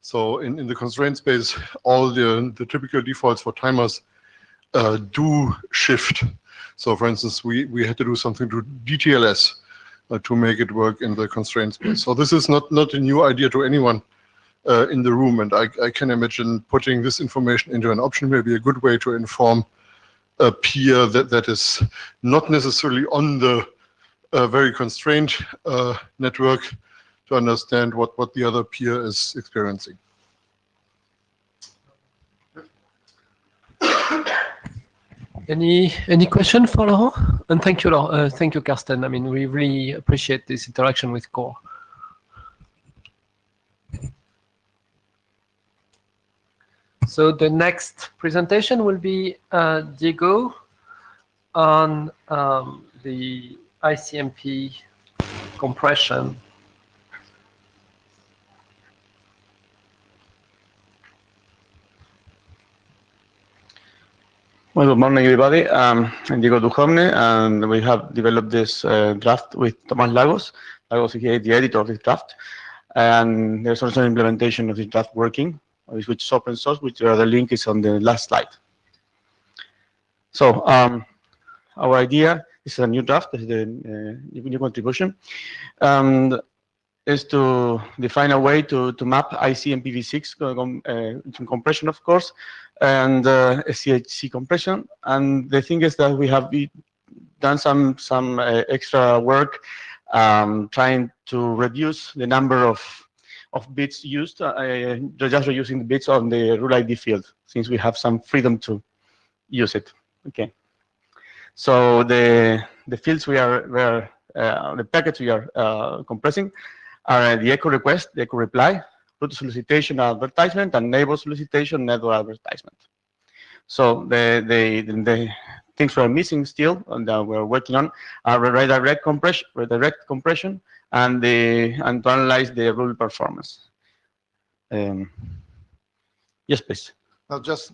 So in the constraint space, all the typical defaults for timers do shift. So for instance, we had to do something to DTLS to make it work in the constraint space. So this is not a new idea to anyone in the room, and I can imagine putting this information into an option may be a good way to inform a peer that is not necessarily on the very constrained network, to understand what the other peer is experiencing. Any question for Laurent? And thank you, Laurent. Thank you, Karsten. I mean, we really appreciate this interaction with core. So the next presentation will be Diego on the ICMP compression. Well, good morning, everybody. I'm Diego Duhovne, and we have developed this draft with Tomas Lagos. Lagos is the editor of this draft. And there's also an implementation of this draft working, which is open source, which the link is on the last slide. So our idea is a new draft, this is the new contribution, and is to define a way to map ICMPv6 compression, of course, and SCHC compression. And the thing is that we have done some extra work trying to reduce the number of bits used, just reducing the bits on the rule ID field, since we have some freedom to use it. Okay. So the fields the packets we are compressing are the echo request, the echo reply, root solicitation advertisement, and neighbor solicitation network advertisement. So the things we're missing still and that we're working on are redirect compression, and to analyze the rule performance. Yes, please. Now, just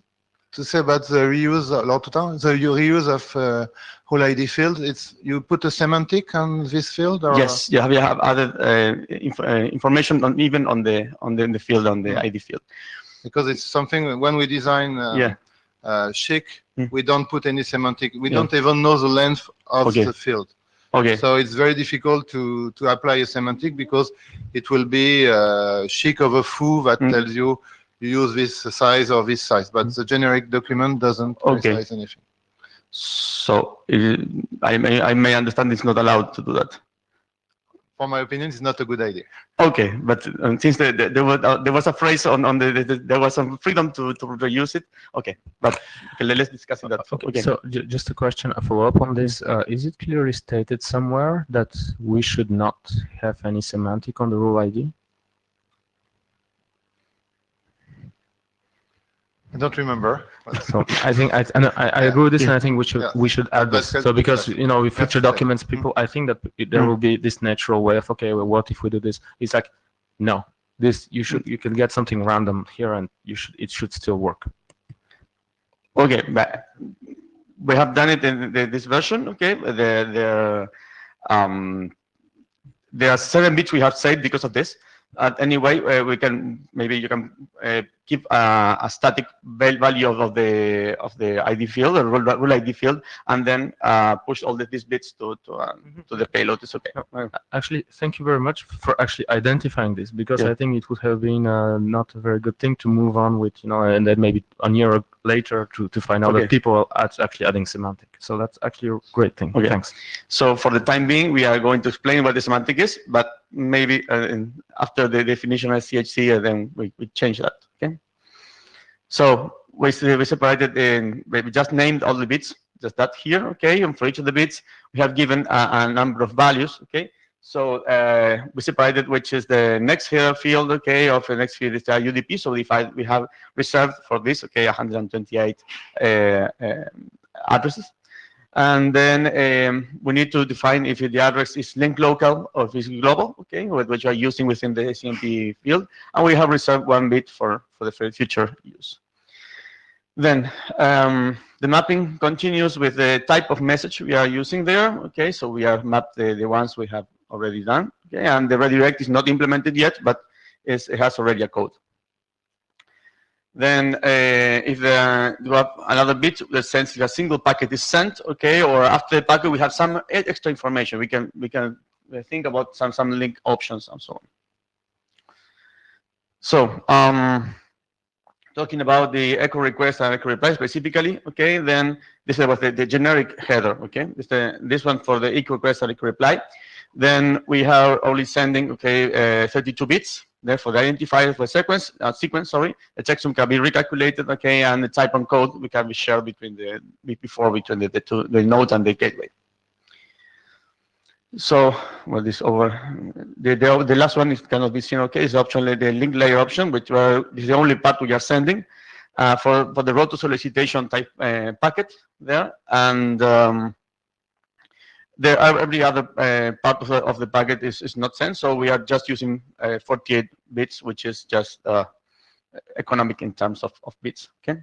to say about the reuse, reuse of rule ID field, you put a semantic on this field, or? Yes, you have added information even on the field, on the ID field. Because it's something when we design SCHC, we don't put any semantic. We don't even know the length of the field. Okay. So it's very difficult to apply a semantic, because it will be SCHC over foo that tells you use this size or this size, but the generic document doesn't precise anything. So I may understand it's not allowed to do that. For my opinion, it's not a good idea. Okay, but since there was a phrase there was some freedom to reuse it. Okay, but let's discuss that. Okay. So just a question, a follow-up on this. Is it clearly stated somewhere that we should not have any semantic on the rule ID? I don't remember. So I think I agree with this, and I think we should add this. So because with future documents, people, I think that there will be this natural way of, okay, well, what if we do this? It's like, no, this you can get something random here, and it should still work. Okay, but we have done it in this version. Okay, there are 7 bits we have saved because of this. Anyway, you can keep a static value of the ID field, the rule ID field, and then push all these bits to the payload. It's okay. Actually, thank you very much for actually identifying this, because I think it would have been not a very good thing to move on with, and then maybe a year later to find out that people are actually adding semantic. So that's actually a great thing. Okay. Thanks. So for the time being, we are going to explain what the semantic is, but maybe after the definition of SCHC, then we change that. Okay. So we separated we just named all the bits, just that here. Okay. And for each of the bits, we have given a number of values. Okay. So we separated which is the next header field. Okay. Of the next field is the UDP. So we have reserved for this. Okay. 128 addresses. And then we need to define if the address is linked local or if it's global, okay, which you are using within the CMP field. And we have reserved 1 bit for the future use. Then the mapping continues with the type of message we are using there. Okay, so we have mapped the ones we have already done. Okay, and the redirect is not implemented yet, but it has already a code. Then if you have another bit that sends if a single packet is sent, okay, or after the packet we have some extra information. We can think about some link options and so on. So talking about the echo request and echo reply specifically, okay, then this was the generic header, okay, this one for the echo request and echo reply. Then we have only sending 32 bits. Therefore, the identifier for sequence, the checksum can be recalculated, okay, and the type and code we can be shared between the node and the gateway. So, well, this over the last one is cannot be seen. Okay, is optionally the link layer option, which this is the only part we are sending, for the road to solicitation type packet there, and there are every other part of the packet is not sent, so we are just using 48 bits, which is just economic in terms of bits. Okay.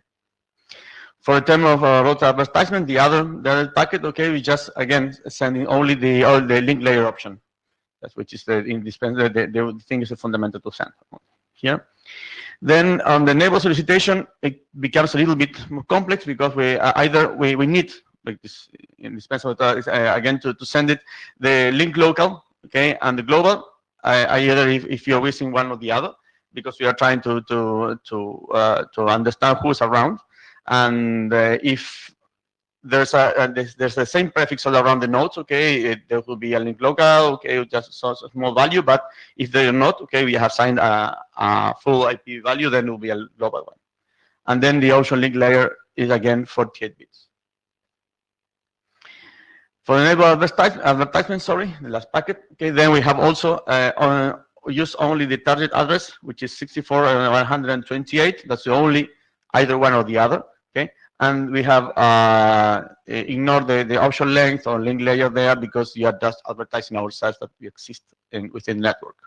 For the term of road advertisement, the other packet, okay, we just again sending only the link layer option, which is the indispensable. The thing is fundamental to send here. Then on the neighbor solicitation, it becomes a little bit more complex because we need, like this indispensable again to send it the link local, okay, and the global. Either if you're using one or the other, because we are trying to understand who's around, and if there's the same prefix all around the nodes, okay, there will be a link local, okay, just a small value, but if they're not, okay, we have signed a full IP value, then it will be a global one. And then the option link layer is again 48 bits. For enable advertisement, sorry, the last packet, okay, then we have also use only the target address, which is 64 and 128. That's the only either one or the other, okay? And we have ignored the option length or link layer there because we are just advertising ourselves that we exist within the network.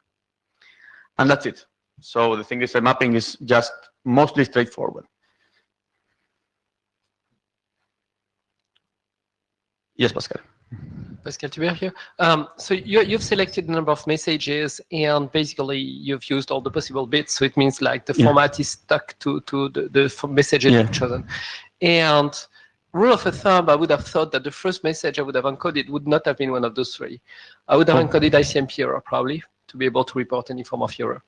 And that's it. So the thing is, the mapping is just mostly straightforward. Yes, Pascal. Pascal Thubert here. So you've selected a number of messages, and basically you've used all the possible bits. So it means like the format is stuck to the messages you've chosen. And rule of thumb, I would have thought that the first message I would have encoded would not have been one of those three. I would have encoded ICMP error probably to be able to report any form of error.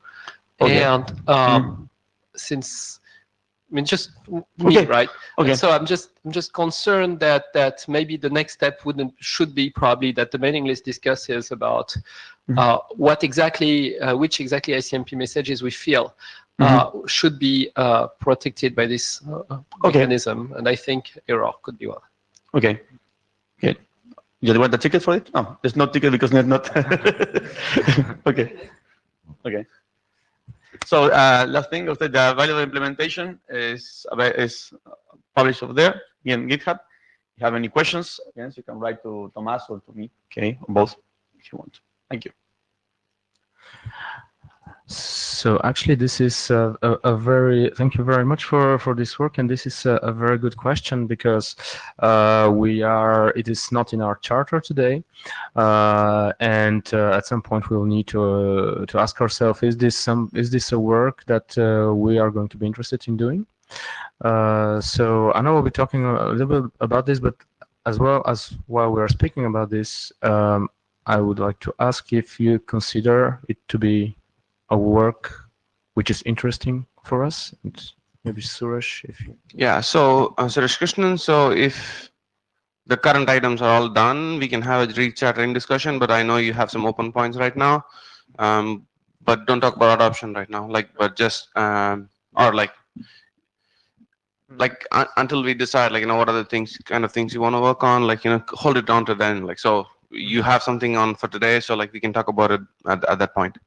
Okay. And since I mean, just me, right? Okay. And so I'm just concerned that maybe the next step should be probably that the mailing list discusses about which exactly ICMP messages we feel should be protected by this mechanism, and I think error could be one. Okay. Okay. You want the ticket for it? No, there's no ticket because there's not. Okay. Okay. So last thing, the valuable implementation is published over there in GitHub. If you have any questions, again, you can write to Tomas or to me, okay, or both, if you want. Thank you. So actually, this is thank you very much for this work, and this is a very good question because it is not in our charter today, and at some point we'll need to ask ourselves, is this a work that we are going to be interested in doing? So I know we'll be talking a little bit about this, but as well as while we are speaking about this, I would like to ask if you consider it to be a work which is interesting for us. And maybe Suresh, if you... Yeah, so Suresh Krishnan, so if the current items are all done, we can have a re-chattering discussion, but I know you have some open points right now, but don't talk about adoption right now, but just, until we decide, what are the kind of things you want to work on, hold it down to then, so you have something on for today, so we can talk about it at that point.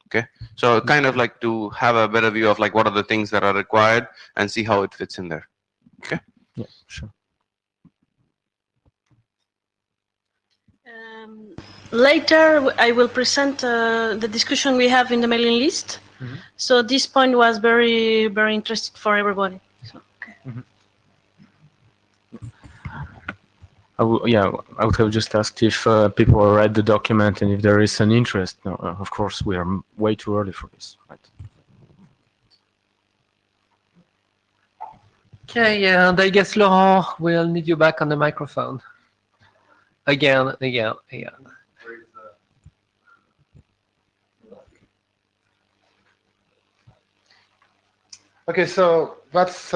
Okay, so kind of to have a better view of what are the things that are required and see how it fits in there. Okay. Yeah, sure. Later, I will present the discussion we have in the mailing list. So this point was very, very interesting for everybody. So, okay. I would have just asked if people read the document and if there is an interest. No, of course, we are way too early for this, right? Okay, and I guess Laurent will need you back on the microphone. Again. Okay, so that's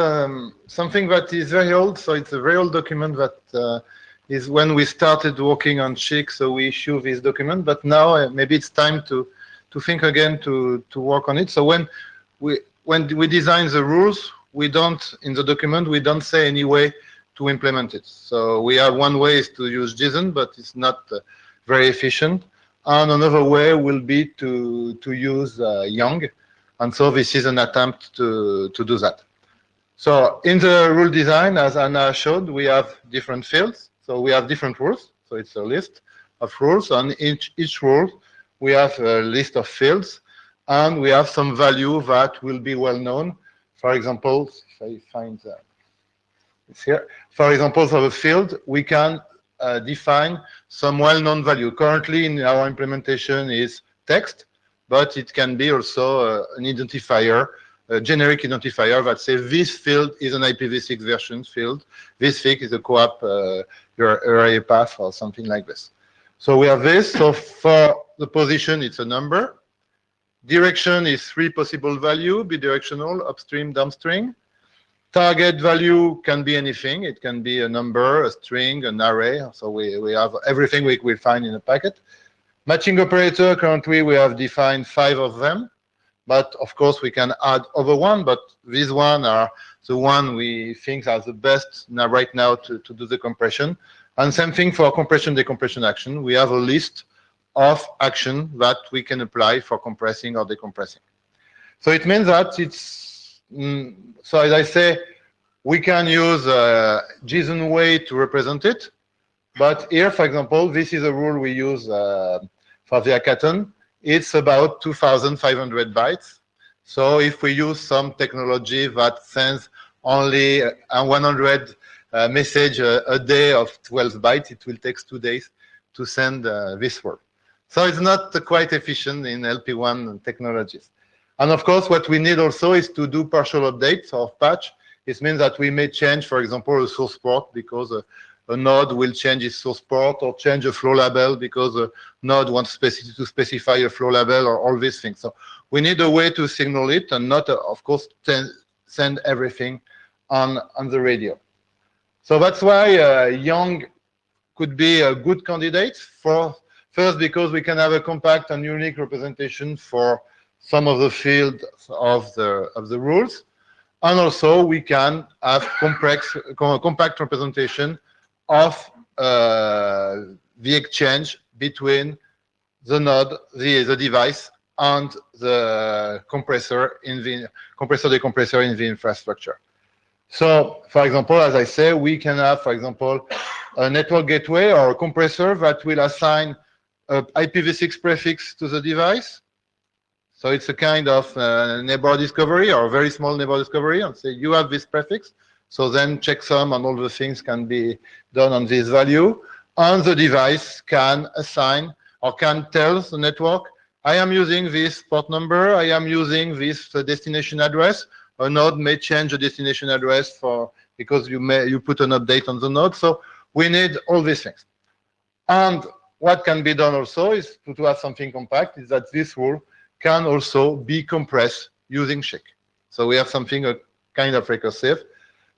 something that is very old. So it's a very old document that is when we started working on CHIC, so we issue this document. But now maybe it's time to think again to work on it. So when we design the rules, in the document we don't say any way to implement it. So we have one way is to use JSON, but it's not very efficient. And another way will be to use YANG. And so this is an attempt to do that. So in the rule design, as Anna showed, we have different fields. So we have different rules. So it's a list of rules. On each rule, we have a list of fields, and we have some value that will be well known. For example, if I find that, it's here. For example, for the field, we can define some well-known value. Currently, in our implementation is text, but it can be also an identifier, a generic identifier that says this field is an IPv6 version field. This field is a co-op array path or something like this. So we have this. So for the position, it's a number. Direction is 3 possible value, bidirectional, upstream, downstream. Target value can be anything. It can be a number, a string, an array. So we have everything we will find in a packet. Matching operator, currently we have defined 5 of them. But of course, we can add other one, but these one are the one we think are the best now, right now to do the compression. And same thing for compression, decompression action. We have a list of action that we can apply for compressing or decompressing. So it means that it's, so as I say, we can use JSON way to represent it. But here, for example, this is a rule we use for the hackathon. It's about 2,500 bytes. So if we use some technology that sends only 100 message a day of 12 bytes, it will take 2 days to send this word. So it's not quite efficient in LP1 technologies. And of course, what we need also is to do partial updates of patch. It means that we may change, for example, a source port because a node will change its source port, or change a flow label because a node wants to specify a flow label, or all these things. So we need a way to signal it and not, of course, send everything on the radio. So that's why Young could be a good candidate for, first, because we can have a compact and unique representation for some of the fields of the rules. And also we can have compact representation of the exchange between the node, the device, and the compressor in the decompressor in the infrastructure. So, for example, as I say, we can have, for example, a network gateway or a compressor that will assign an IPv6 prefix to the device. So it's a kind of neighbor discovery, or a very small neighbor discovery, and say you have this prefix. So then checksum and all the things can be done on this value. And the device can assign or can tell the network, I am using this port number, I am using this destination address. A node may change the destination address because you put an update on the node. So we need all these things. And what can be done also is to have something compact, is that this rule can also be compressed using SHIC. So we have something kind of recursive.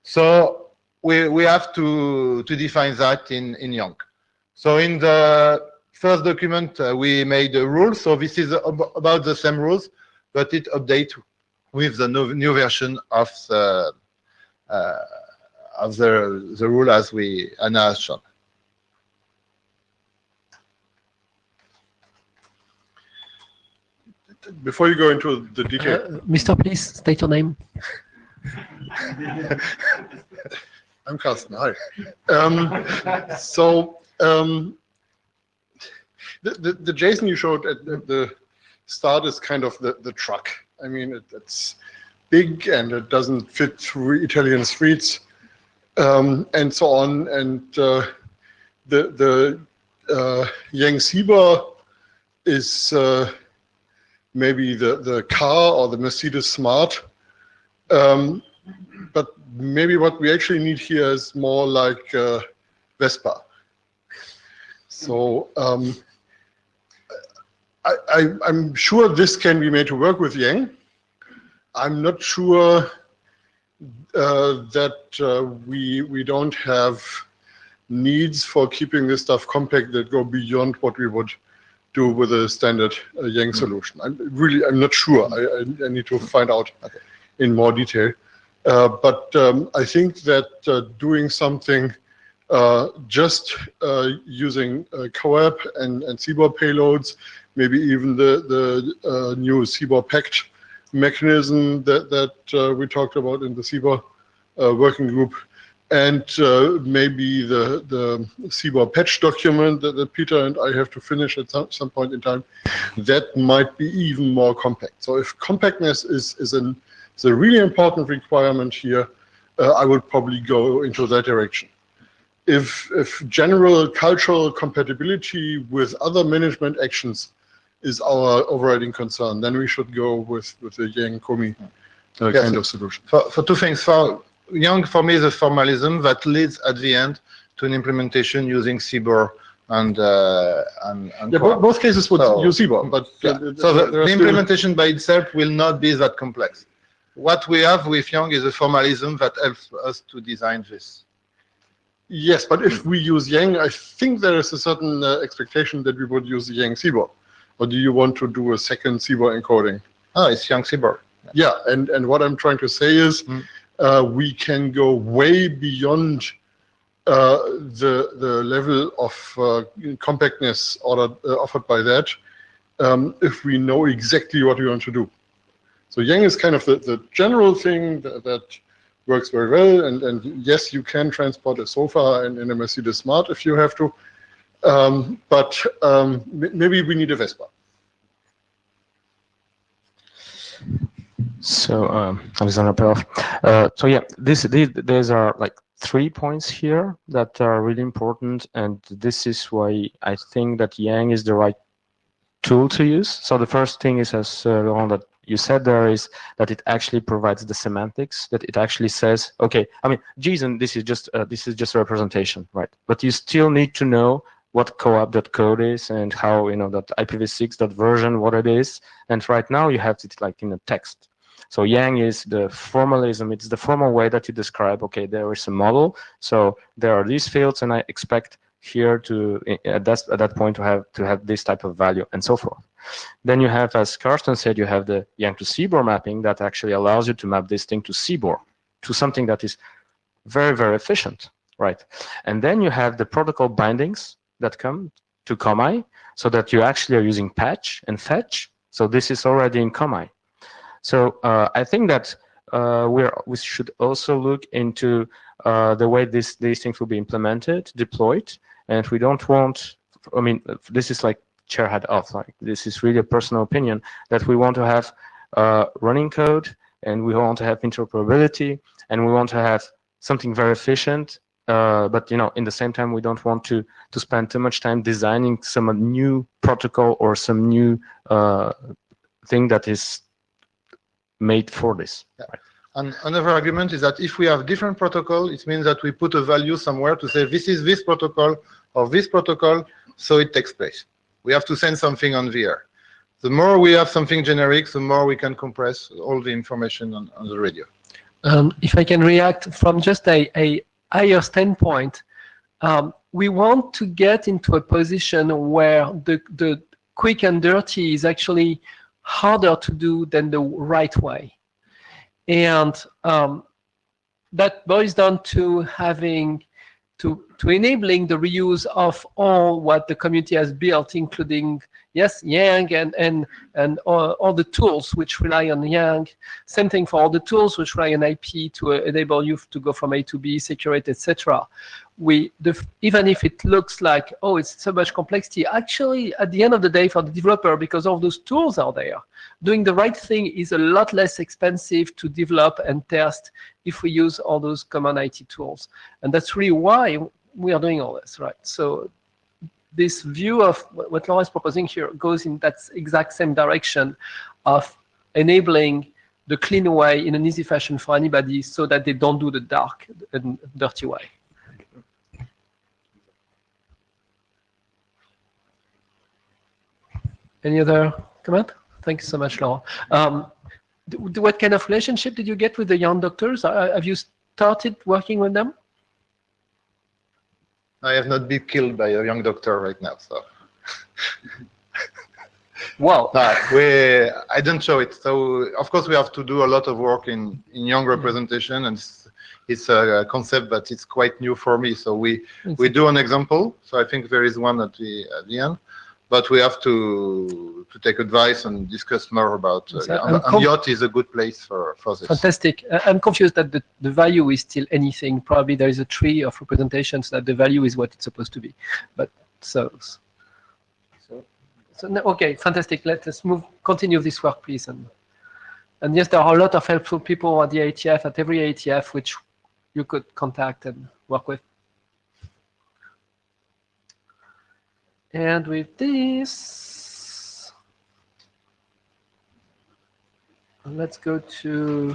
So we have to define that in Young. So in the first document, we made a rule. So this is about the same rules, but it updates with the new version of the rule as Anna has shown. Before you go into the detail, Mr. Please state your name. I'm Carsten. Hi. The JSON you showed at the start is kind of the truck. I mean, it's big and it doesn't fit through Italian streets, and so on. And the Yang Sieber is maybe the car or the Mercedes Smart. But maybe what we actually need here is more like Vespa. So I'm sure this can be made to work with Yang. I'm not sure that we don't have needs for keeping this stuff compact that go beyond what we would do with a standard Yang solution. I'm not sure. I need to find out in more detail. But I think that doing something just using CoAP and CBOR payloads, maybe even the new CBOR pact mechanism that we talked about in the CBOR working group, and maybe the CBOR patch document that Peter and I have to finish at some point in time, that might be even more compact. So if compactness is a really important requirement here, I would probably go into that direction. If general cultural compatibility with other management actions is our overriding concern, then we should go with the Yang Komi kind of solution. For two things. Yang, for me, is a formalism that leads at the end to an implementation using CBOR and both cases would use CBOR, but so the implementation by itself will not be that complex. What we have with Yang is a formalism that helps us to design this. Yes, but if we use Yang, I think there is a certain expectation that we would use the Yang CBOR. Or do you want to do a second CBOR encoding? Oh, it's Yang CBOR. Yeah, and what I'm trying to say is we can go way beyond the level of compactness offered by that if we know exactly what we want to do. So Yang is kind of the general thing that works very well, and yes, you can transport a sofa in a Mercedes Smart if you have to, but maybe we need a Vespa. So Alexander Perov. So yeah, these are like 3 points here that are really important, and this is why I think that Yang is the right tool to use. So the first thing is, as Laurent, that you said there, is that it actually provides the semantics, that it actually says, okay, I mean, JSON, this is just a representation, right? But you still need to know what co-op.code is and how, that IPv6.version, what it is. And right now you have it like in a text. So Yang is the formalism. It's the formal way that you describe, okay, there is a model. So there are these fields, and I expect here to, at that point, to have this type of value and so forth. Then you have, as Karsten said, you have the Yang to CBOR mapping that actually allows you to map this thing to CBOR, to something that is very, very efficient, right? And then you have the protocol bindings that come to COMI, so that you actually are using patch and fetch. So this is already in COMI. So I think that we should also look into the way these things will be implemented, deployed, and we don't want, I mean, this is like chair hat off, like this is really a personal opinion, that we want to have running code, and we want to have interoperability, and we want to have something very efficient, but in the same time, we don't want to spend too much time designing some new protocol or some new thing that is made for this. Yeah. And another argument is that if we have different protocol, it means that we put a value somewhere to say this is this protocol or this protocol, so it takes place. We have to send something on the air. The more we have something generic, the more we can compress all the information on the radio. If I can react from just a higher standpoint, we want to get into a position where the quick and dirty is actually harder to do than the right way. And that boils down to having to enabling the reuse of all what the community has built, including, yes, Yang and all the tools which rely on Yang. Same thing for all the tools which rely on IP to enable you to go from A to B, security, etc. Even if it looks like, oh, it's so much complexity, actually, at the end of the day, for the developer, because all those tools are there, doing the right thing is a lot less expensive to develop and test if we use all those common IT tools. And that's really why we are doing all this, right? So this view of what Laurent is proposing here goes in that exact same direction of enabling the clean way in an easy fashion for anybody so that they don't do the dark and dirty way. Any other comment? Thank you so much, Laurent. What kind of relationship did you get with the young doctors? Have you started working with them? I have not been killed by a young doctor right now, so. Wow. I don't show it. So of course we have to do a lot of work in young representation, and it's a concept that it's quite new for me. So we do an example. So I think there is one at the end. but we have to take advice and discuss more about. So and yacht is a good place for this. Fantastic. I'm confused that the value is still anything. Probably there is a tree of representations that the value is what it's supposed to be. But so no, okay, fantastic. Let us continue this work, please. And yes, there are a lot of helpful people at the IETF, at every IETF, which you could contact and work with. And with this, let's go to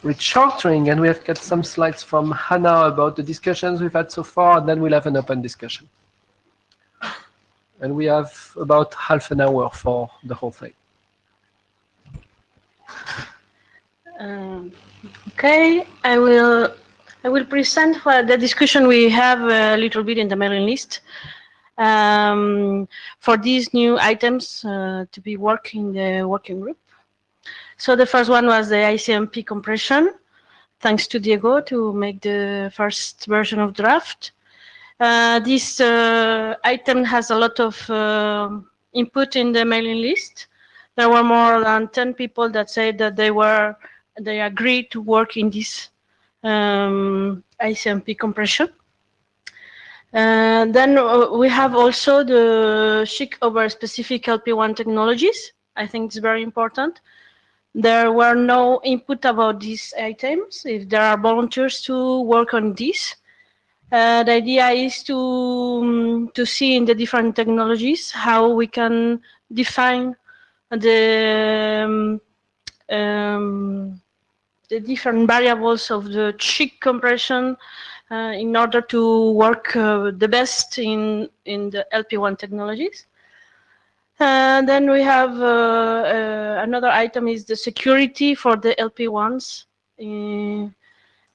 rechartering, and we have got some slides from Hannah about the discussions we've had so far, and then we'll have an open discussion. And we have about half an hour for the whole thing. Okay, I will present the discussion we have a little bit in the mailing list for these new items to be working the working group. So the first one was the ICMP compression. Thanks to Diego to make the first version of draft. This item has a lot of input in the mailing list. There were more than 10 people that said that they agreed to work in this ICMP compression. Then we have also the SHIC over specific Lpwan technologies. I think it's very important. There were no input about these items. If there are volunteers to work on this, the idea is to see in the different technologies how we can define the different variables of the SHIC compression in order to work the best in the Lp1 technologies. Then we have another item is the security for the LP1s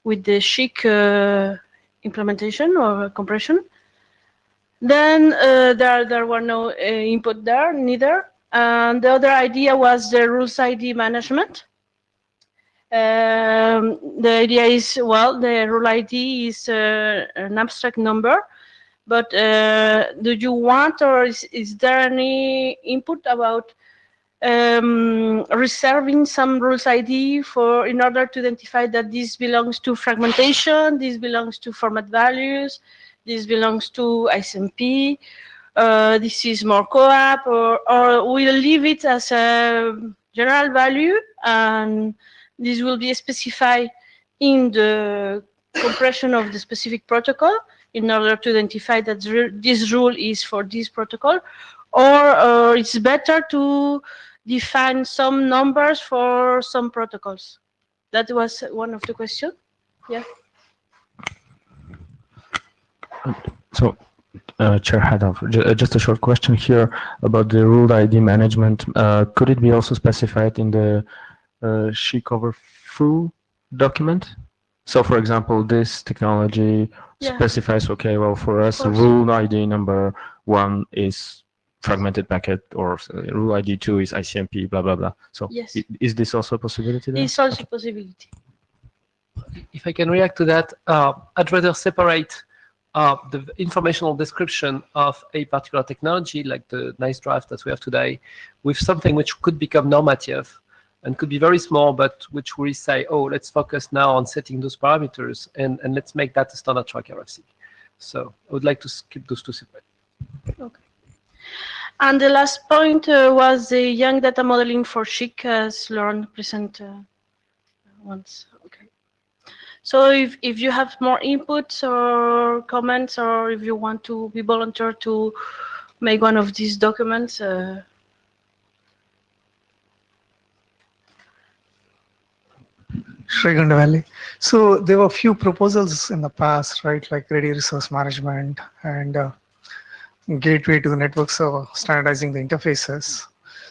with the SHIC implementation or compression. Then there were no input there, neither. And the other idea was the rules ID management. The idea is, well, the rule ID is an abstract number, but do you want, or is there any input about reserving some rules ID in order to identify that this belongs to fragmentation, this belongs to format values, this belongs to ICMP, this is more co-op, or we'll leave it as a general value, and this will be specified in the compression of the specific protocol in order to identify that this rule is for this protocol, or it's better to define some numbers for some protocols. That was one of the questions. Yeah. So, Chair Hadaf, just a short question here about the rule ID management. Could it be also specified in the SHIC over full document? So, for example, this technology specifies, okay, well, for us, rule ID number 1 is fragmented packet, or rule ID 2 is ICMP, blah, blah, blah. So, yes. Is this also a possibility there? It's also a possibility. If I can react to that, I'd rather separate the informational description of a particular technology, like the nice draft that we have today, with something which could become normative and could be very small, but which we say, oh, let's focus now on setting those parameters and let's make that a standard track RFC. So I would like to keep those two separate. Okay. And the last point was the young data modeling for SHIC, as Lauren presented once. Okay. So if you have more inputs or comments, or if you want to be volunteer to make one of these documents, Sriganda Valley. So there were a few proposals in the past, right, like radio resource management and gateway to the network server, standardizing the interfaces.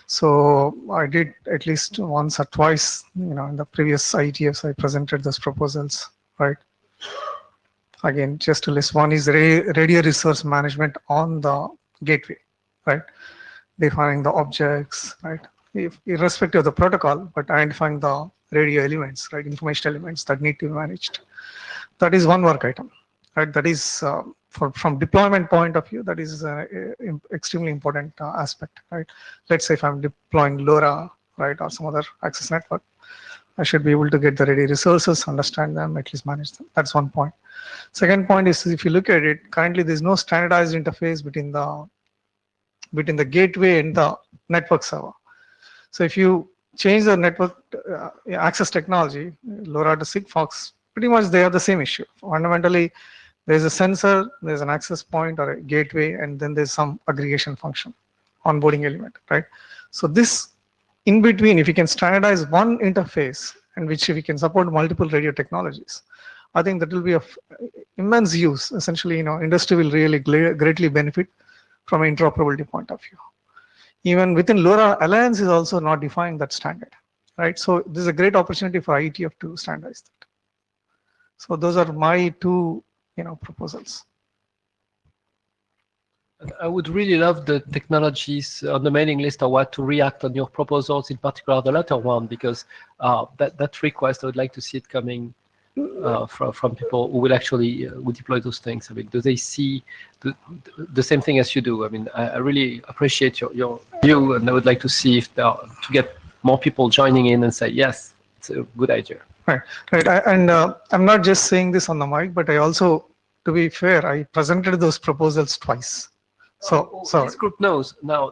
So I did at least once or twice, in the previous IETFs, I presented those proposals, right? Again, just to list, one is radio resource management on the gateway, right? Defining the objects, right? Irrespective of the protocol, but identifying the radio elements, right? Information elements that need to be managed. That is one work item, right? That is from deployment point of view, that is extremely important aspect, right? Let's say if I'm deploying LoRa, right, or some other access network, I should be able to get the ready resources, understand them, at least manage them. That's one point. Second point is, if you look at it, currently there's no standardized interface between the gateway and the network server. So if you change the network access technology, LoRa to Sigfox, pretty much they have the same issue. Fundamentally, there's a sensor, there's an access point or a gateway, and then there's some aggregation function, onboarding element, right? So this in between, if you can standardize one interface and which we can support multiple radio technologies, I think that will be of immense use. Essentially, industry will really greatly benefit from an interoperability point of view. Even within LoRa, Alliance is also not defining that standard, right? So this is a great opportunity for IETF to standardize that. So those are my two, proposals. I would really love the technologies on the mailing list or what to react on your proposals, in particular the latter one, because that request, I would like to see it coming from people who will actually will deploy those things. I mean, do they see the same thing as you do? I mean, I really appreciate your view, and I would like to see if to get more people joining in and say, yes, it's a good idea. Right. I'm not just saying this on the mic, but I also, to be fair, I presented those proposals twice. So this group knows now.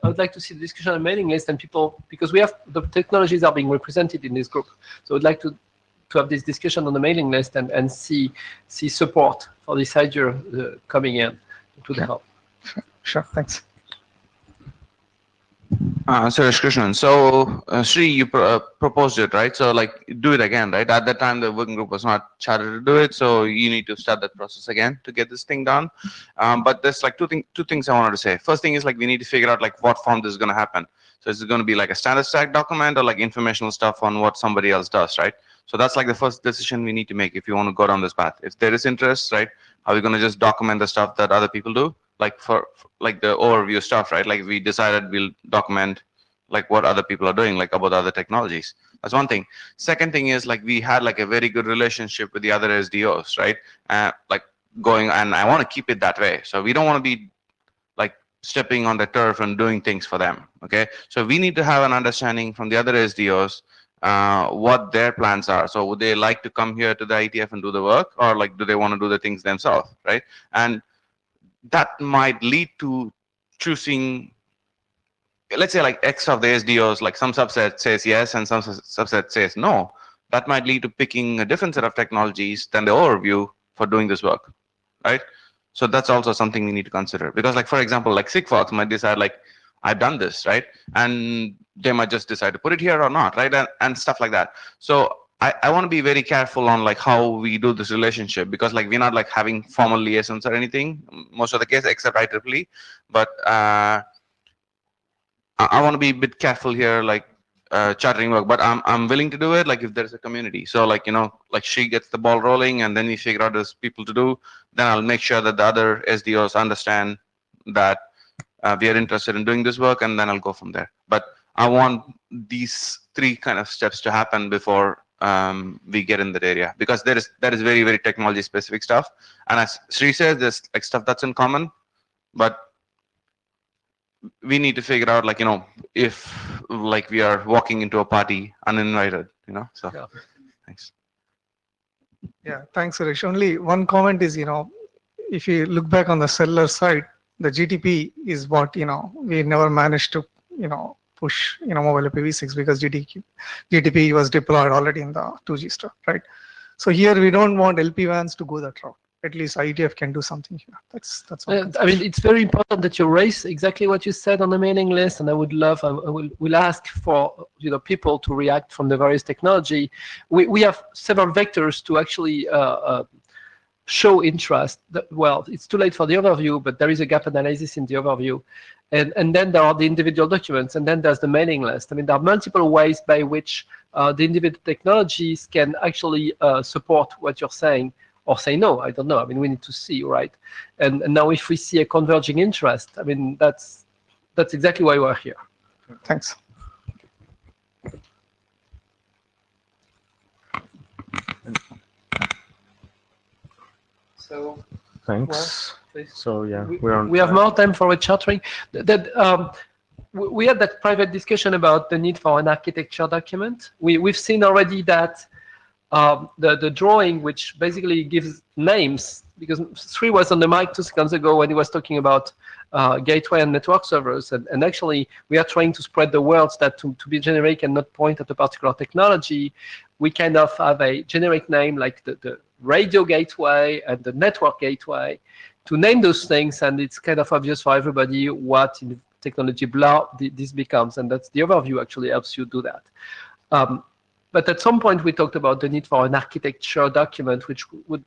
I would like to see the discussion on the mailing list and people, because we have the technologies are being represented in this group. So I'd like to have this discussion on the mailing list and see support for this idea coming in to the help. Sure. Thanks. Suresh Krishnan. So, Sri, you proposed it, right? So, do it again, right? At that time, the working group was not chartered to do it, so you need to start that process again to get this thing done. But there's two things I wanted to say. First thing is we need to figure out what form this is going to happen. So, is it going to be a standard stack document or informational stuff on what somebody else does, right? So that's the first decision we need to make if you want to go down this path. If there is interest, right, are we going to just document the stuff that other people do? For the overview stuff, right? We decided we'll document what other people are doing, about other technologies. That's one thing. Second thing is we had a very good relationship with the other SDOs, right? Going, and I want to keep it that way. So we don't want to be stepping on the turf and doing things for them. Okay. So we need to have an understanding from the other SDOs what their plans are. So would they like to come here to the IETF and do the work, or do they want to do the things themselves, right? And that might lead to choosing, let's say X of the SDOs, some subset says yes and some subset says no. That might lead to picking a different set of technologies than the overview for doing this work, right? So that's also something we need to consider, because for example, Sigfox might decide I've done this, right? And they might just decide to put it here or not, right? And stuff like that. So I want to be very careful on how we do this relationship, because we're not having formal liaisons or anything most of the case, except IEEE. But I want to be a bit careful here, chartering work. But I'm willing to do it if there's a community. So she gets the ball rolling, and then we figure out there's people to do. Then I'll make sure that the other SDOs understand that we are interested in doing this work, and then I'll go from there. But I want these three kind of steps to happen before we get in that area, because that is very, very technology specific stuff. And as Sri says, there's stuff that's in common, but we need to figure out if we are walking into a party uninvited, so yeah. Thanks. Yeah, thanks, Suresh. Only one comment is, if you look back on the cellular side, the GTP is what, we never managed to, push, mobile IPv6, because GTP was deployed already in the 2G stuff, right? So here we don't want LPWANs to go that route. At least IETF can do something here. That's what I mean, it's very important that you raise exactly what you said on the mailing list, and I would love, we'll ask for people to react from the various technology. We have several vectors to actually show interest. Well, it's too late for the overview, but there is a gap analysis in the overview. And then there are the individual documents, and then there's the mailing list. I mean, there are multiple ways by which the individual technologies can actually support what you're saying, or say no, I don't know. I mean, we need to see, right? And now if we see a converging interest, I mean, that's exactly why we're here. Thanks. So Thanks. Please. So yeah, we're on. We have more time for chartering. We had that private discussion about the need for an architecture document. We've seen already that the drawing, which basically gives names, because Sri was on the mic 2 seconds ago when he was talking about gateway and network servers, and actually we are trying to spread the words that to be generic and not point at a particular technology. We kind of have a generic name like the radio gateway and the network gateway to name those things, and it's kind of obvious for everybody what in the technology blah this becomes, and that's the overview actually helps you do that. But at some point we talked about the need for an architecture document which would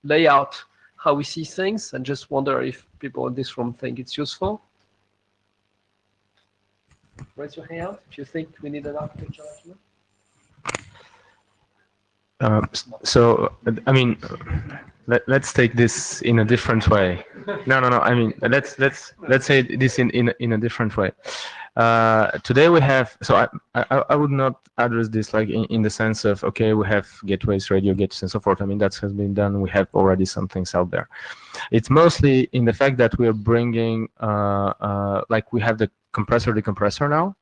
lay out how we see things, and just wonder if people in this room think it's useful. Raise your hand if you think we need an architecture document. So I mean, let's take this in a different way. No. I mean, let's say this in a different way. Today we have. So I would not address this like in the sense of okay, we have gateways, radio gateways, and so forth. I mean, that has been done. We have already some things out there. It's mostly in the fact that we are bringing like we have the compressor decompressor now.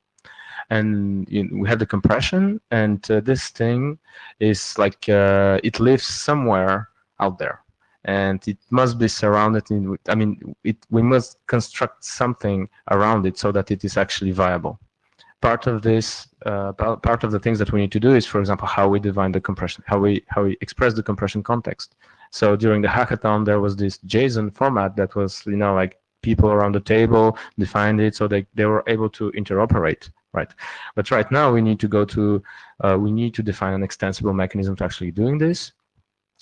And we have the compression, and this thing is like it lives somewhere out there, and it must be surrounded in. I mean, we must construct something around it so that it is actually viable. Part of this, part of the things that we need to do is, for example, how we define the compression, how we express the compression context. So during the hackathon, there was this JSON format that was, like people around the table defined it, so they were able to interoperate. Right, but right now we need to go to we need to define an extensible mechanism to actually doing this.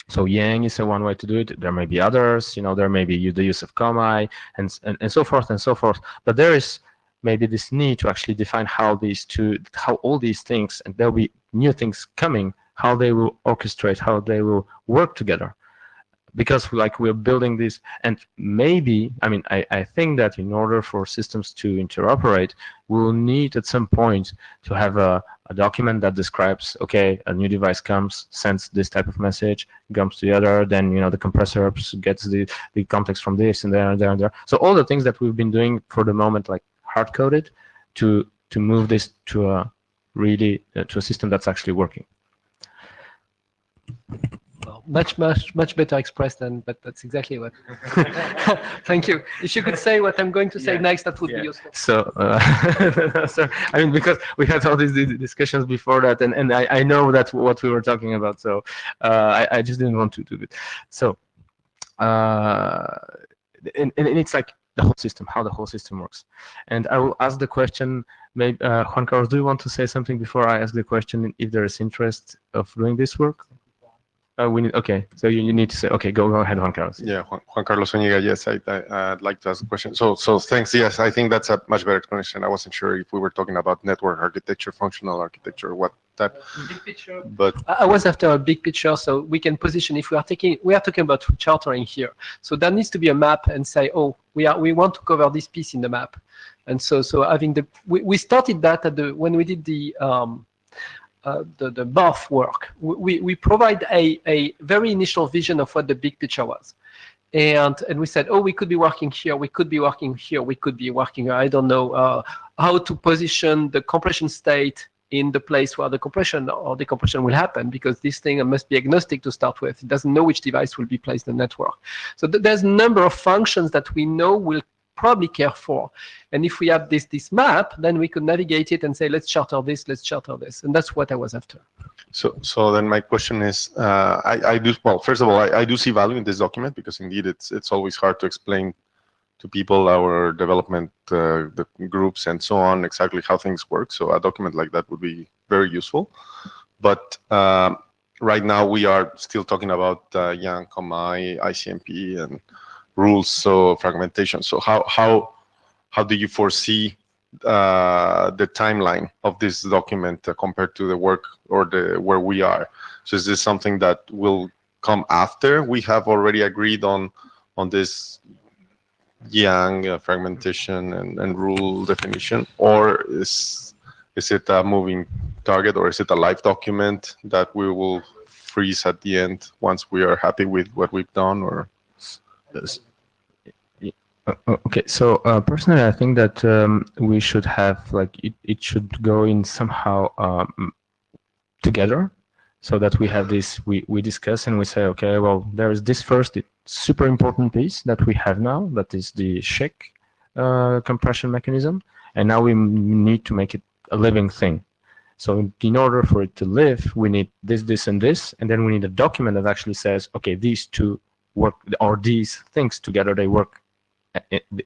So Yang is one way to do it. There may be others. There may be the use of COMI and so forth and so forth. But there is maybe this need to actually define how all these things, and there'll be new things coming, how they will orchestrate, how they will work together. Because like we're building this, and maybe, I mean, I think that in order for systems to interoperate, we'll need at some point to have a document that describes, okay, a new device comes, sends this type of message, comes to the other, then, the compressor gets the context from this and there and there and there. So all the things that we've been doing for the moment, like hard-coded, to move this to a system that's actually working. Well, much better expressed but that's exactly what. Thank you. If you could say what I'm going to say next, that would be useful. So, so, I mean, because we had all these discussions before that, and I know that's what we were talking about. So I just didn't want to do it. So, and it's like the whole system, how the whole system works. And I will ask the question. Maybe Juan Carlos, do you want to say something before I ask the question? If there is interest of doing this work? Okay, so you need to say, okay, go ahead, Juan Carlos. Yeah, Juan Carlos Zúñiga, yes, I'd like to ask a question. So thanks, yes, I think that's a much better explanation. I wasn't sure if we were talking about network architecture, functional architecture, what type. Big picture. But I was after a big picture, so we can position, if we are talking about chartering here. So there needs to be a map and say, oh, we want to cover this piece in the map. And so having we started that when we did the BOF work. We provide a very initial vision of what the big picture was. And we said, oh, we could be working here, we could be working here, we could be working here. I don't know how to position the compression state in the place where the compression or decompression will happen, because this thing must be agnostic to start with. It doesn't know which device will be placed in the network. So there's a number of functions that we know will probably care for. And if we have this map, then we could navigate it and say, let's charter this, let's charter this. And that's what I was after. So then my question is, first of all, I do see value in this document, because indeed it's always hard to explain to people, our development the groups and so on, exactly how things work. So a document like that would be very useful. But right now we are still talking about Yang, COMI, ICMP, and rules, so fragmentation. So how do you foresee the timeline of this document compared to the work or where we are? So is this something that will come after we have already agreed on this Yang fragmentation and rule definition, or is it a moving target, or is it a live document that we will freeze at the end once we are happy with what we've done? Or Okay, so personally, I think that we should have like it should go in somehow together, so that we have this we discuss and we say, okay, well, there is this first super important piece that we have now, that is the shake compression mechanism, and now we need to make it a living thing. So in order for it to live, we need this, and this, and then we need a document that actually says, okay, these two work, or these things together, they work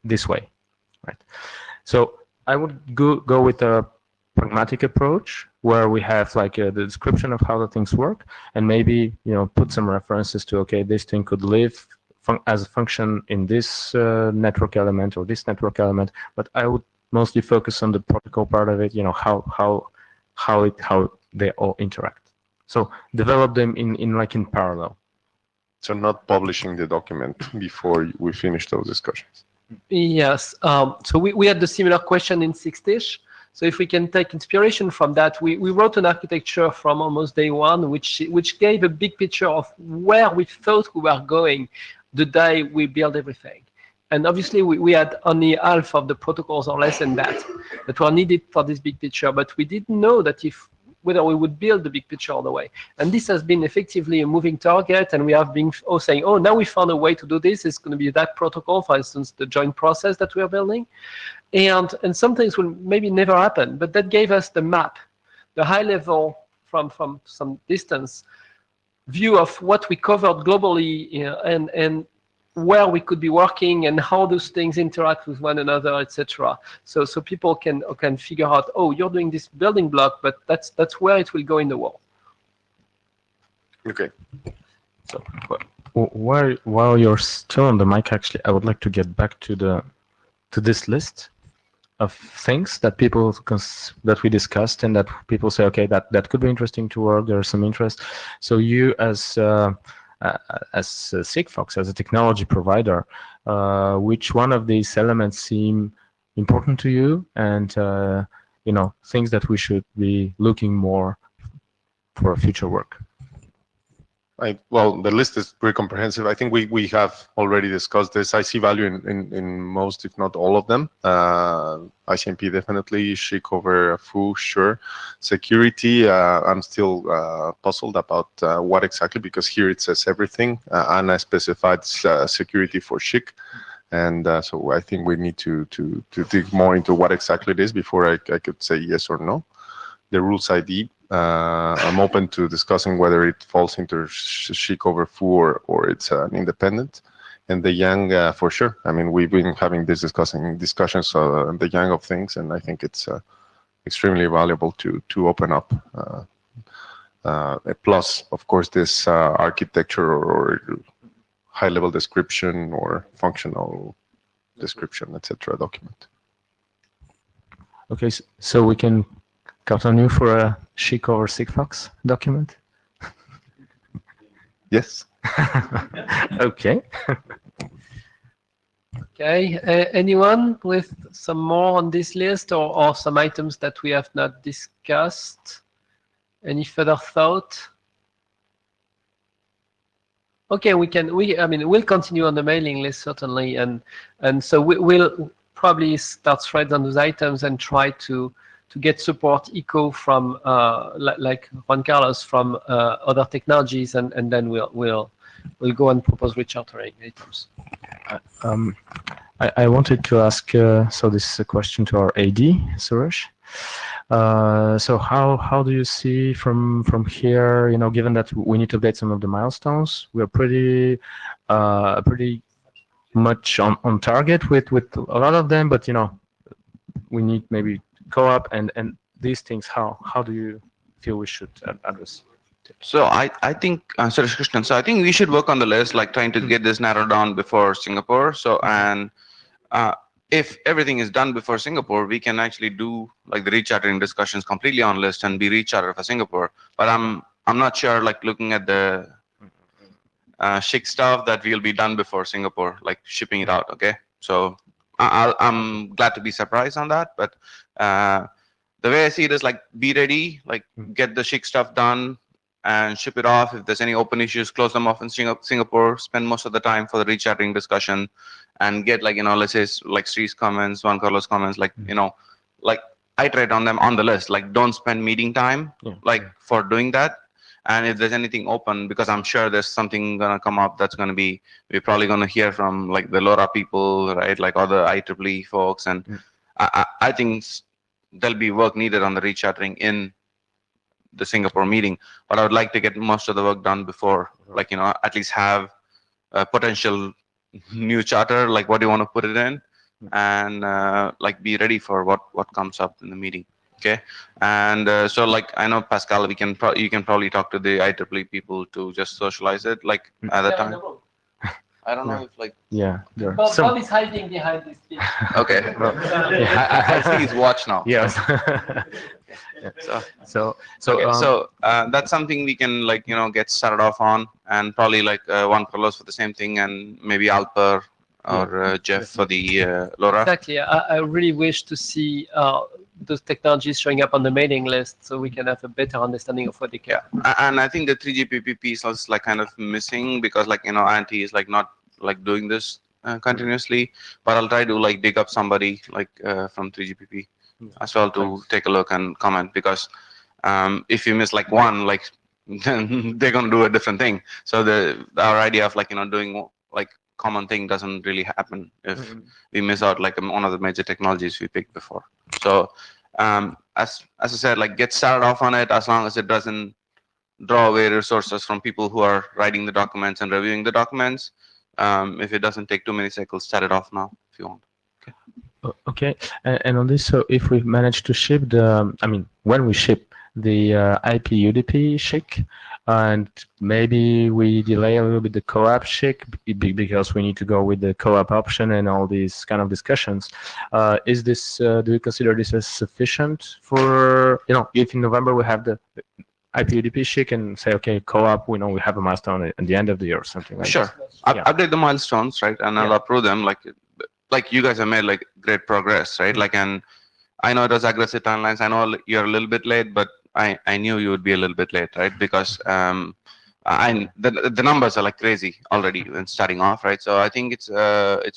this way, right? So I would go with a pragmatic approach where we have like the description of how the things work, and maybe put some references to, okay, this thing could live as a function in this network element or this network element, but I would mostly focus on the protocol part of it, how they all interact. So develop them in parallel. So not publishing the document before we finish those discussions. Yes. So we had the similar question in 6-ish. So if we can take inspiration from that, we wrote an architecture from almost day one, which gave a big picture of where we thought we were going the day we built everything. And obviously, we had only half of the protocols or less than that were needed for this big picture. But we didn't know that whether we would build the big picture all the way. And this has been effectively a moving target. And we have been saying, oh, now we found a way to do this. It's going to be that protocol, for instance, the joint process that we are building. And some things will maybe never happen. But that gave us the map, the high level from some distance view of what we covered globally, and where we could be working and how those things interact with one another, etc. So people can figure out, oh, you're doing this building block, but that's where it will go in the world. Okay. So while you're still on the mic, actually, I would like to get back to this list of things that that we discussed, and that people say, okay, that could be interesting to work. There's some interest. So you as Sigfox, as a technology provider, which one of these elements seem important to you, and things that we should be looking more for future work? Well, the list is pretty comprehensive. I think we have already discussed this. I see value in most, if not all of them. ICMP definitely, SHIC over FU, sure. Security, I'm still puzzled about what exactly, because here it says everything, and I specified security for SHIC. And so I think we need to dig more into what exactly it is before I could say yes or no. The rules ID, I'm open to discussing whether it falls into SHIC over FU or it's an independent. And the Yang, for sure. I mean, we've been having this discussions on the Yang of things, and I think it's extremely valuable to open up. Plus, of course, this architecture or high-level description or functional description, etc. document. Okay, so we can count on you for a SHIC over Sigfox document? Yes. Okay. Okay. Anyone with some more on this list, or some items that we have not discussed? Any further thought? Okay, we'll continue on the mailing list certainly, and so we'll probably start threads on those items and try to get support echo from like Juan Carlos from other technologies, and then we'll go and propose rechartering items. I wanted to ask, so this is a question to our AD, Suresh. So how do you see from here, given that we need to update some of the milestones, we're pretty much on target with a lot of them, but we need maybe co-op and these things. How do you feel we should address? So I think, Suresh Krishnan, so I think we should work on the list, like trying to get this narrowed down before Singapore. So, and if everything is done before Singapore, we can actually do like the rechartering discussions completely on list and be rechartered for Singapore. But I'm not sure, like looking at the SHIC stuff, that we'll be done before Singapore, like shipping it out. Okay, so I'm glad to be surprised on that. But the way I see it is like be ready, like get the SHIC stuff done and ship it off. If there's any open issues, close them off in Singapore, spend most of the time for the rechattering discussion, and get like, let's say like Sri's comments, Juan Carlos comments, like, like iterate on them on the list. Like, don't spend meeting time like for doing that. And if there's anything open, because I'm sure there's something gonna come up that's gonna be, we're probably gonna hear from like the LoRa people, right? Like other IEEE folks, and I think there'll be work needed on the rechattering in the Singapore meeting. But I would like to get most of the work done before, like, at least have a potential new charter, like what do you want to put it in, and like be ready for what comes up in the meeting. Okay, and so like I know Pascal, you can probably talk to the IEEE people to just socialize it like at that time. I don't know if like Bob is hiding behind this thing. Okay, I see his watch now. Yes. So that's something we can like get started off on, and probably like Juan Carlos for the same thing, and maybe Alper or Jeff for the LoRa. Exactly. I really wish to see those technologies showing up on the mailing list so we can have a better understanding of what they care. And I think the 3GPP piece is like kind of missing, because like Auntie is like not like doing this continuously, but I'll try to like dig up somebody like from 3GPP as well to take a look and comment, because if you miss like one, like then they're gonna do a different thing. So our idea of like doing like common thing doesn't really happen if we miss out like one of the major technologies we picked before. So as I said, like get started off on it, as long as it doesn't draw away resources from people who are writing the documents and reviewing the documents. If it doesn't take too many cycles, start it off now if you want. Okay, and on this, so if we manage to ship when we ship the IP UDP SHIC, and maybe we delay a little bit the co-op SHIC because we need to go with the co-op option and all these kind of discussions. Is this, do you consider this as sufficient for, if in November we have the IP UDP SHIC and say, okay, co-op, we know we have a milestone at the end of the year or something like that? Sure. Update the milestones, right? And I'll approve them. Like you guys have made like great progress, right? Like, and I know it was aggressive timelines. I know you're a little bit late, but I knew you would be a little bit late, right? Because the numbers are like crazy already when starting off, right? So I think it's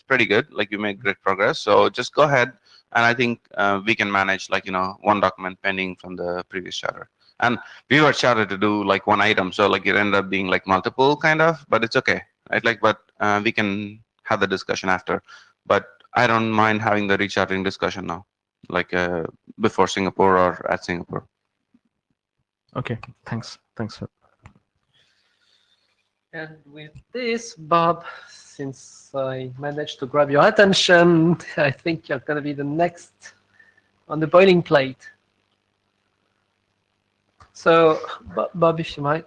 pretty good. Like you made great progress. So just go ahead, and I think we can manage like one document pending from the previous charter. And we were chartered to do like one item, so like it ended up being like multiple kind of, but it's okay, right? Like, but we can have the discussion after. But I don't mind having the rechartering discussion now, like before Singapore or at Singapore. Okay, thanks. And with this, Bob, since I managed to grab your attention, I think you're going to be the next on the boiling plate. So, Bob, if you might.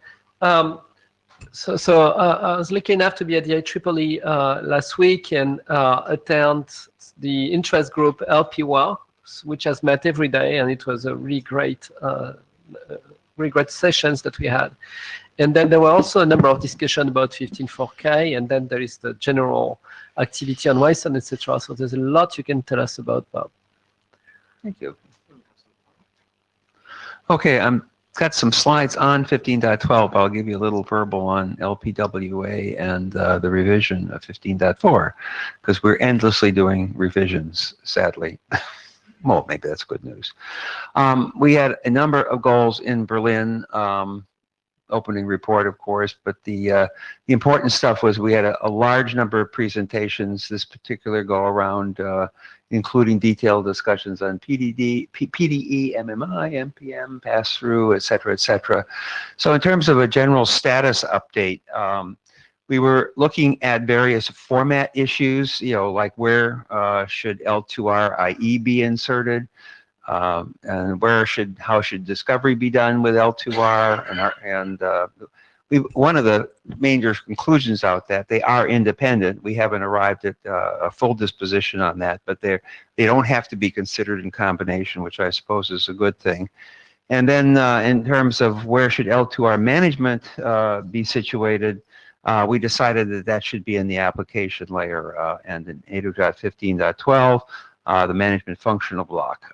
So I was lucky enough to be at the IEEE last week and attend the interest group Lpwan, which has met every day, and it was a really great sessions that we had. And then there were also a number of discussions about 15.4K, and then there is the general activity on Wi-Fi, etc. So there's a lot you can tell us about, Bob. Thank you. Okay, got some slides on 15.12. I'll give you a little verbal on LPWA and the revision of 15.4, because we're endlessly doing revisions, sadly. Well, maybe that's good news. We had a number of goals in Berlin, opening report, of course, but the important stuff was we had a large number of presentations this particular go around, including detailed discussions on PDE, MMI, MPM, pass-through, et cetera, et cetera. So in terms of a general status update, we were looking at various format issues, like where should L2R IE be inserted, and how should discovery be done with L2R, one of the major conclusions out that they are independent. We haven't arrived at a full disposition on that, but they don't have to be considered in combination, which I suppose is a good thing. And then in terms of where should L2R management be situated, we decided that should be in the application layer and in 8.15.12, the management functional block.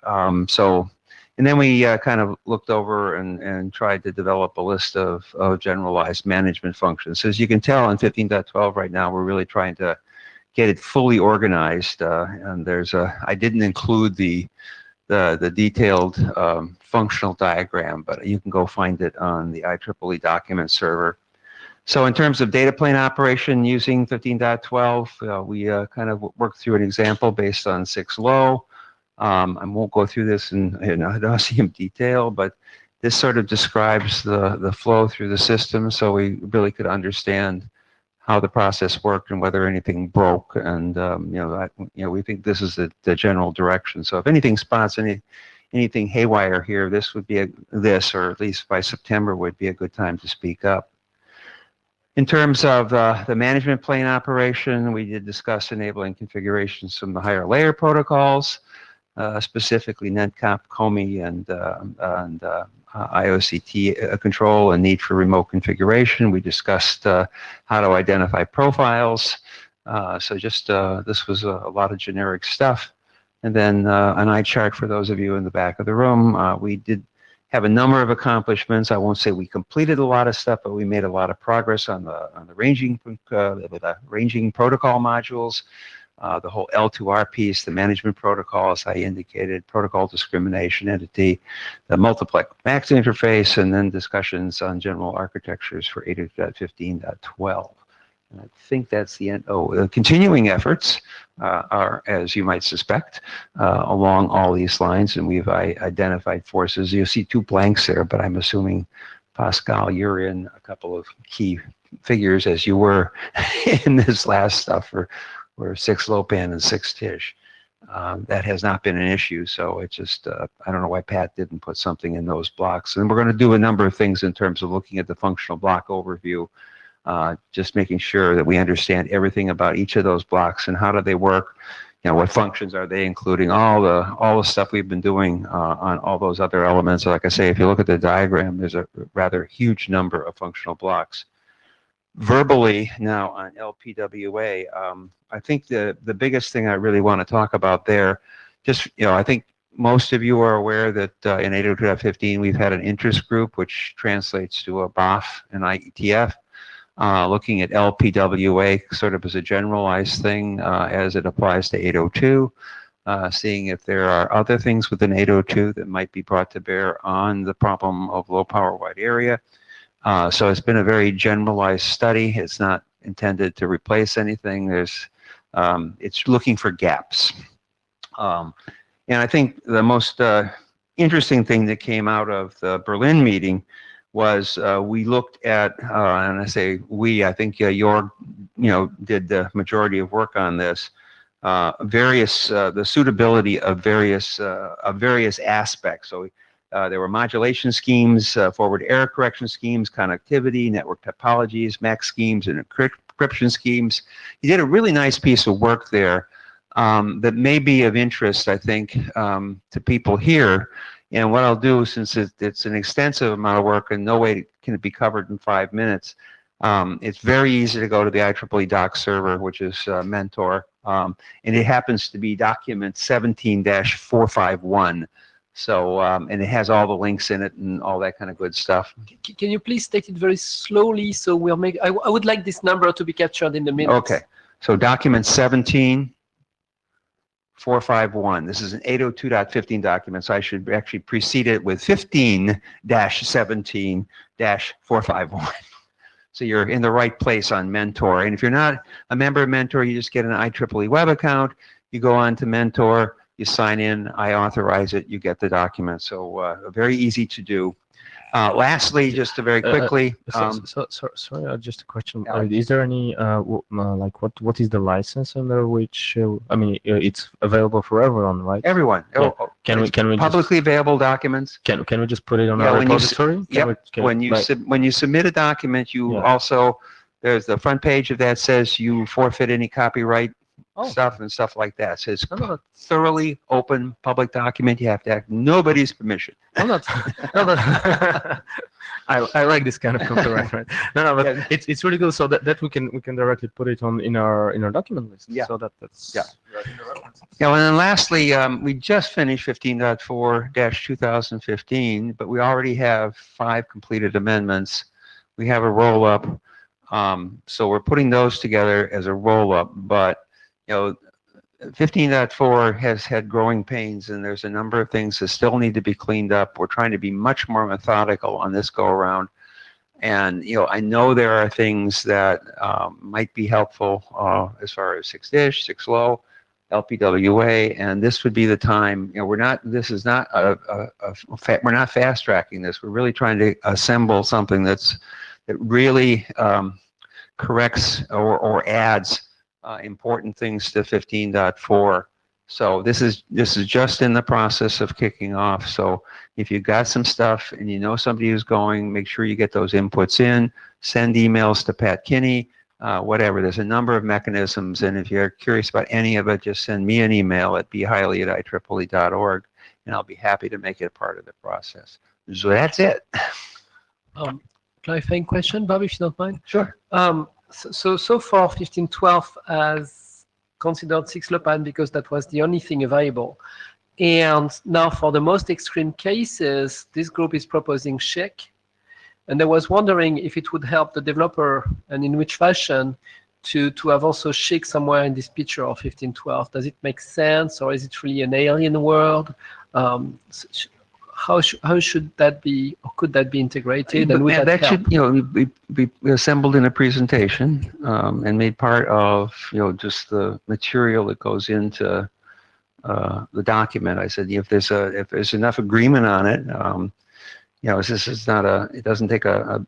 So And then we kind of looked over and tried to develop a list of generalized management functions. As you can tell in 15.12 right now, we're really trying to get it fully organized. And I didn't include the detailed functional diagram, but you can go find it on the IEEE document server. So in terms of data plane operation using 15.12, we kind of worked through an example based on 6LO. I won't go through this in ad nauseam detail, but this sort of describes the flow through the system, so we really could understand how the process worked and whether anything broke. And we think this is the general direction. So if anything spots anything haywire here, this would be or at least by September would be a good time to speak up. In terms of the management plane operation, we did discuss enabling configurations from the higher layer protocols. Specifically NetComp, COMI, and IOCT control and need for remote configuration. We discussed how to identify profiles. So just this was a lot of generic stuff. And then an eye chart for those of you in the back of the room. We did have a number of accomplishments. I won't say we completed a lot of stuff, but we made a lot of progress on the ranging protocol modules. The whole L2R piece, the management protocol, as I indicated, protocol discrimination entity, the multiplex max interface, and then discussions on general architectures for 8.15.12. And I think that's the end. Oh, the continuing efforts are, as you might suspect, along all these lines, and we've identified forces. You'll see 2 blanks there, but I'm assuming, Pascal, you're in a couple of key figures, as you were in this last stuff for 6 Lpwan and 6 Tish. That has not been an issue, so it's just, I don't know why Pat didn't put something in those blocks. And we're going to do a number of things in terms of looking at the functional block overview, just making sure that we understand everything about each of those blocks and how do they work, what functions are they including, all the stuff we've been doing on all those other elements. Like I say, if you look at the diagram, there's a rather huge number of functional blocks. Verbally now on LPWA, I think the biggest thing I really want to talk about there, just, I think most of you are aware that in 802.15 we've had an interest group, which translates to a BOF and IETF, looking at LPWA sort of as a generalized thing as it applies to 802, seeing if there are other things within 802 that might be brought to bear on the problem of low power wide area. So it's been a very generalized study. It's not intended to replace anything. It's looking for gaps. And I think the most interesting thing that came out of the Berlin meeting was we looked at, and I say we, I think Jorg, did the majority of work on this, the suitability of various aspects. So there were modulation schemes, forward error correction schemes, connectivity, network topologies, MAC schemes, and encryption schemes. He did a really nice piece of work there that may be of interest, I think, to people here. And what I'll do, since it's an extensive amount of work and no way can it be covered in 5 minutes, it's very easy to go to the IEEE doc server, which is Mentor, and it happens to be document 17-451. So, and it has all the links in it and all that kind of good stuff. Can you please take it very slowly? So we'll make, I would like this number to be captured in the minutes. Okay. So document 17-451. This is an 802.15 document, so I should actually precede it with 15-17-451. So you're in the right place on Mentor. And if you're not a member of Mentor, you just get an IEEE web account. You go on to Mentor. You sign in, I authorize it, you get the document. So very easy to do. Lastly, just to very quickly. Sorry, just a question. Is there any, like, what is the license under which, I mean, it's available for everyone, right? Everyone. Yeah. Can we publicly available documents? Can we just put it on our repository? When you submit a document, you also, there's the front page of that says you forfeit any copyright stuff and stuff like that. So it's a thoroughly open public document. You have to ask nobody's permission. Oh, that's, no, that, I like this kind of copyright, right? No, but Yeah. it's really good. So that we can directly put it on in our document list. Yeah. So that's Yeah. Yeah, and then lastly, we just finished 15.4-2015, but we already have 5 completed amendments. We have a roll-up, so we're putting those together as a roll-up. But 15.4 has had growing pains, and there's a number of things that still need to be cleaned up. We're trying to be much more methodical on this go-around. And, I know there are things that might be helpful as far as 6-dish, 6-low, LPWA, and this would be the time. We're not fast tracking this. We're really trying to assemble something that really corrects or adds important things to 15.4. So this is just in the process of kicking off. So if you've got some stuff and you know somebody who's going, make sure you get those inputs in. Send emails to Pat Kinney. Whatever. There's a number of mechanisms, and if you're curious about any of it, just send me an email at bhiley@IEEE.org, and I'll be happy to make it a part of the process. So that's it. Clarifying question, Bob, if you don't mind. Sure. So far, 1512 has considered 6-LPWAN because that was the only thing available. And now for the most extreme cases, this group is proposing SHIC. And I was wondering if it would help the developer and in which fashion to have also SHIC somewhere in this picture of 1512. Does it make sense, or is it really an alien world? How should that be, or could that be integrated? And would that help? should be assembled in a presentation and made part of just the material that goes into the document. I said if there's enough agreement on it. This is not it doesn't take a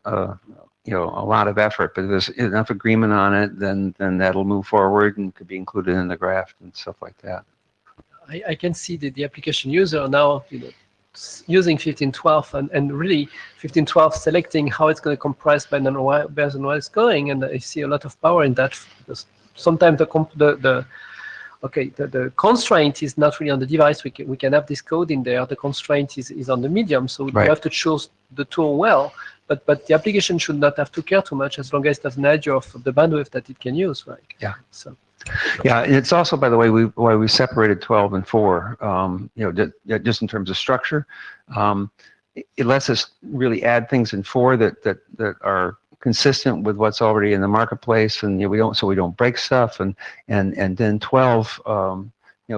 lot of effort, but if there's enough agreement on it, then that'll move forward and could be included in the draft and stuff like that. I can see the application user now, using 1512 and really 1512 selecting how it's going to compress based on where it's going, and I see a lot of power in that. Because sometimes the constraint is not really on the device. We can have this code in there. The constraint is on the medium, so Right. you have to choose the tool well. But the application should not have to care too much as long as it has an idea of the bandwidth that it can use, right? Yeah. So. Yeah, and it's also, by the way, why we separated 12 and 4. Just in terms of structure, it lets us really add things in 4 that are consistent with what's already in the marketplace, and we don't break stuff, and then 12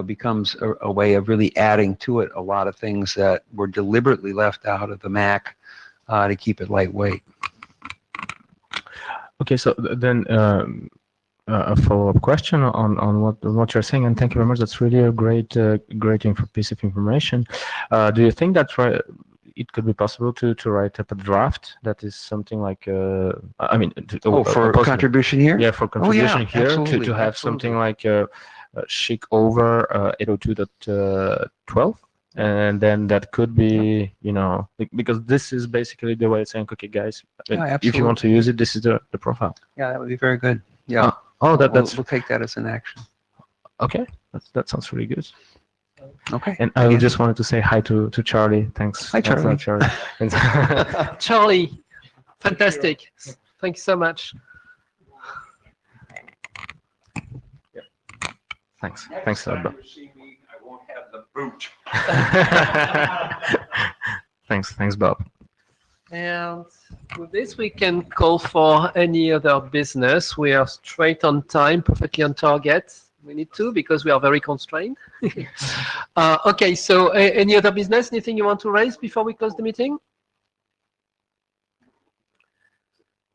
becomes a way of really adding to it a lot of things that were deliberately left out of the Mac to keep it lightweight. Okay, so then a follow-up question on what you're saying, and thank you very much. That's really a great piece of information. Do you think that it could be possible to write up a draft that is something like for contribution here? Yeah, for contribution here absolutely, to have something like SHIC over 802.12, and then that could be because this is basically the way it's saying, okay guys, if you want to use it, this is the profile. Yeah, that would be very good. Yeah. We'll take that as an action. Okay, that sounds really good. Okay. And I just wanted to say hi to Charlie. Thanks. Hi, Charlie. Charlie, fantastic. Thank you so much. Thanks. Thanks, Bob. I won't have the boot. Thanks, Bob. And with this, we can call for any other business. We are straight on time, perfectly on target. We need to because we are very constrained. Okay, so any other business? Anything you want to raise before we close the meeting?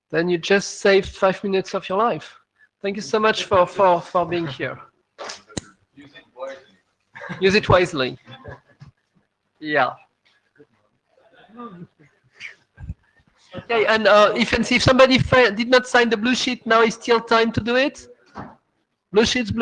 Then you just saved 5 minutes of your life. Thank you so much for being here. Use it wisely. Yeah. Okay, and if somebody did not sign the blue sheet, now is still time to do it. Blue sheets.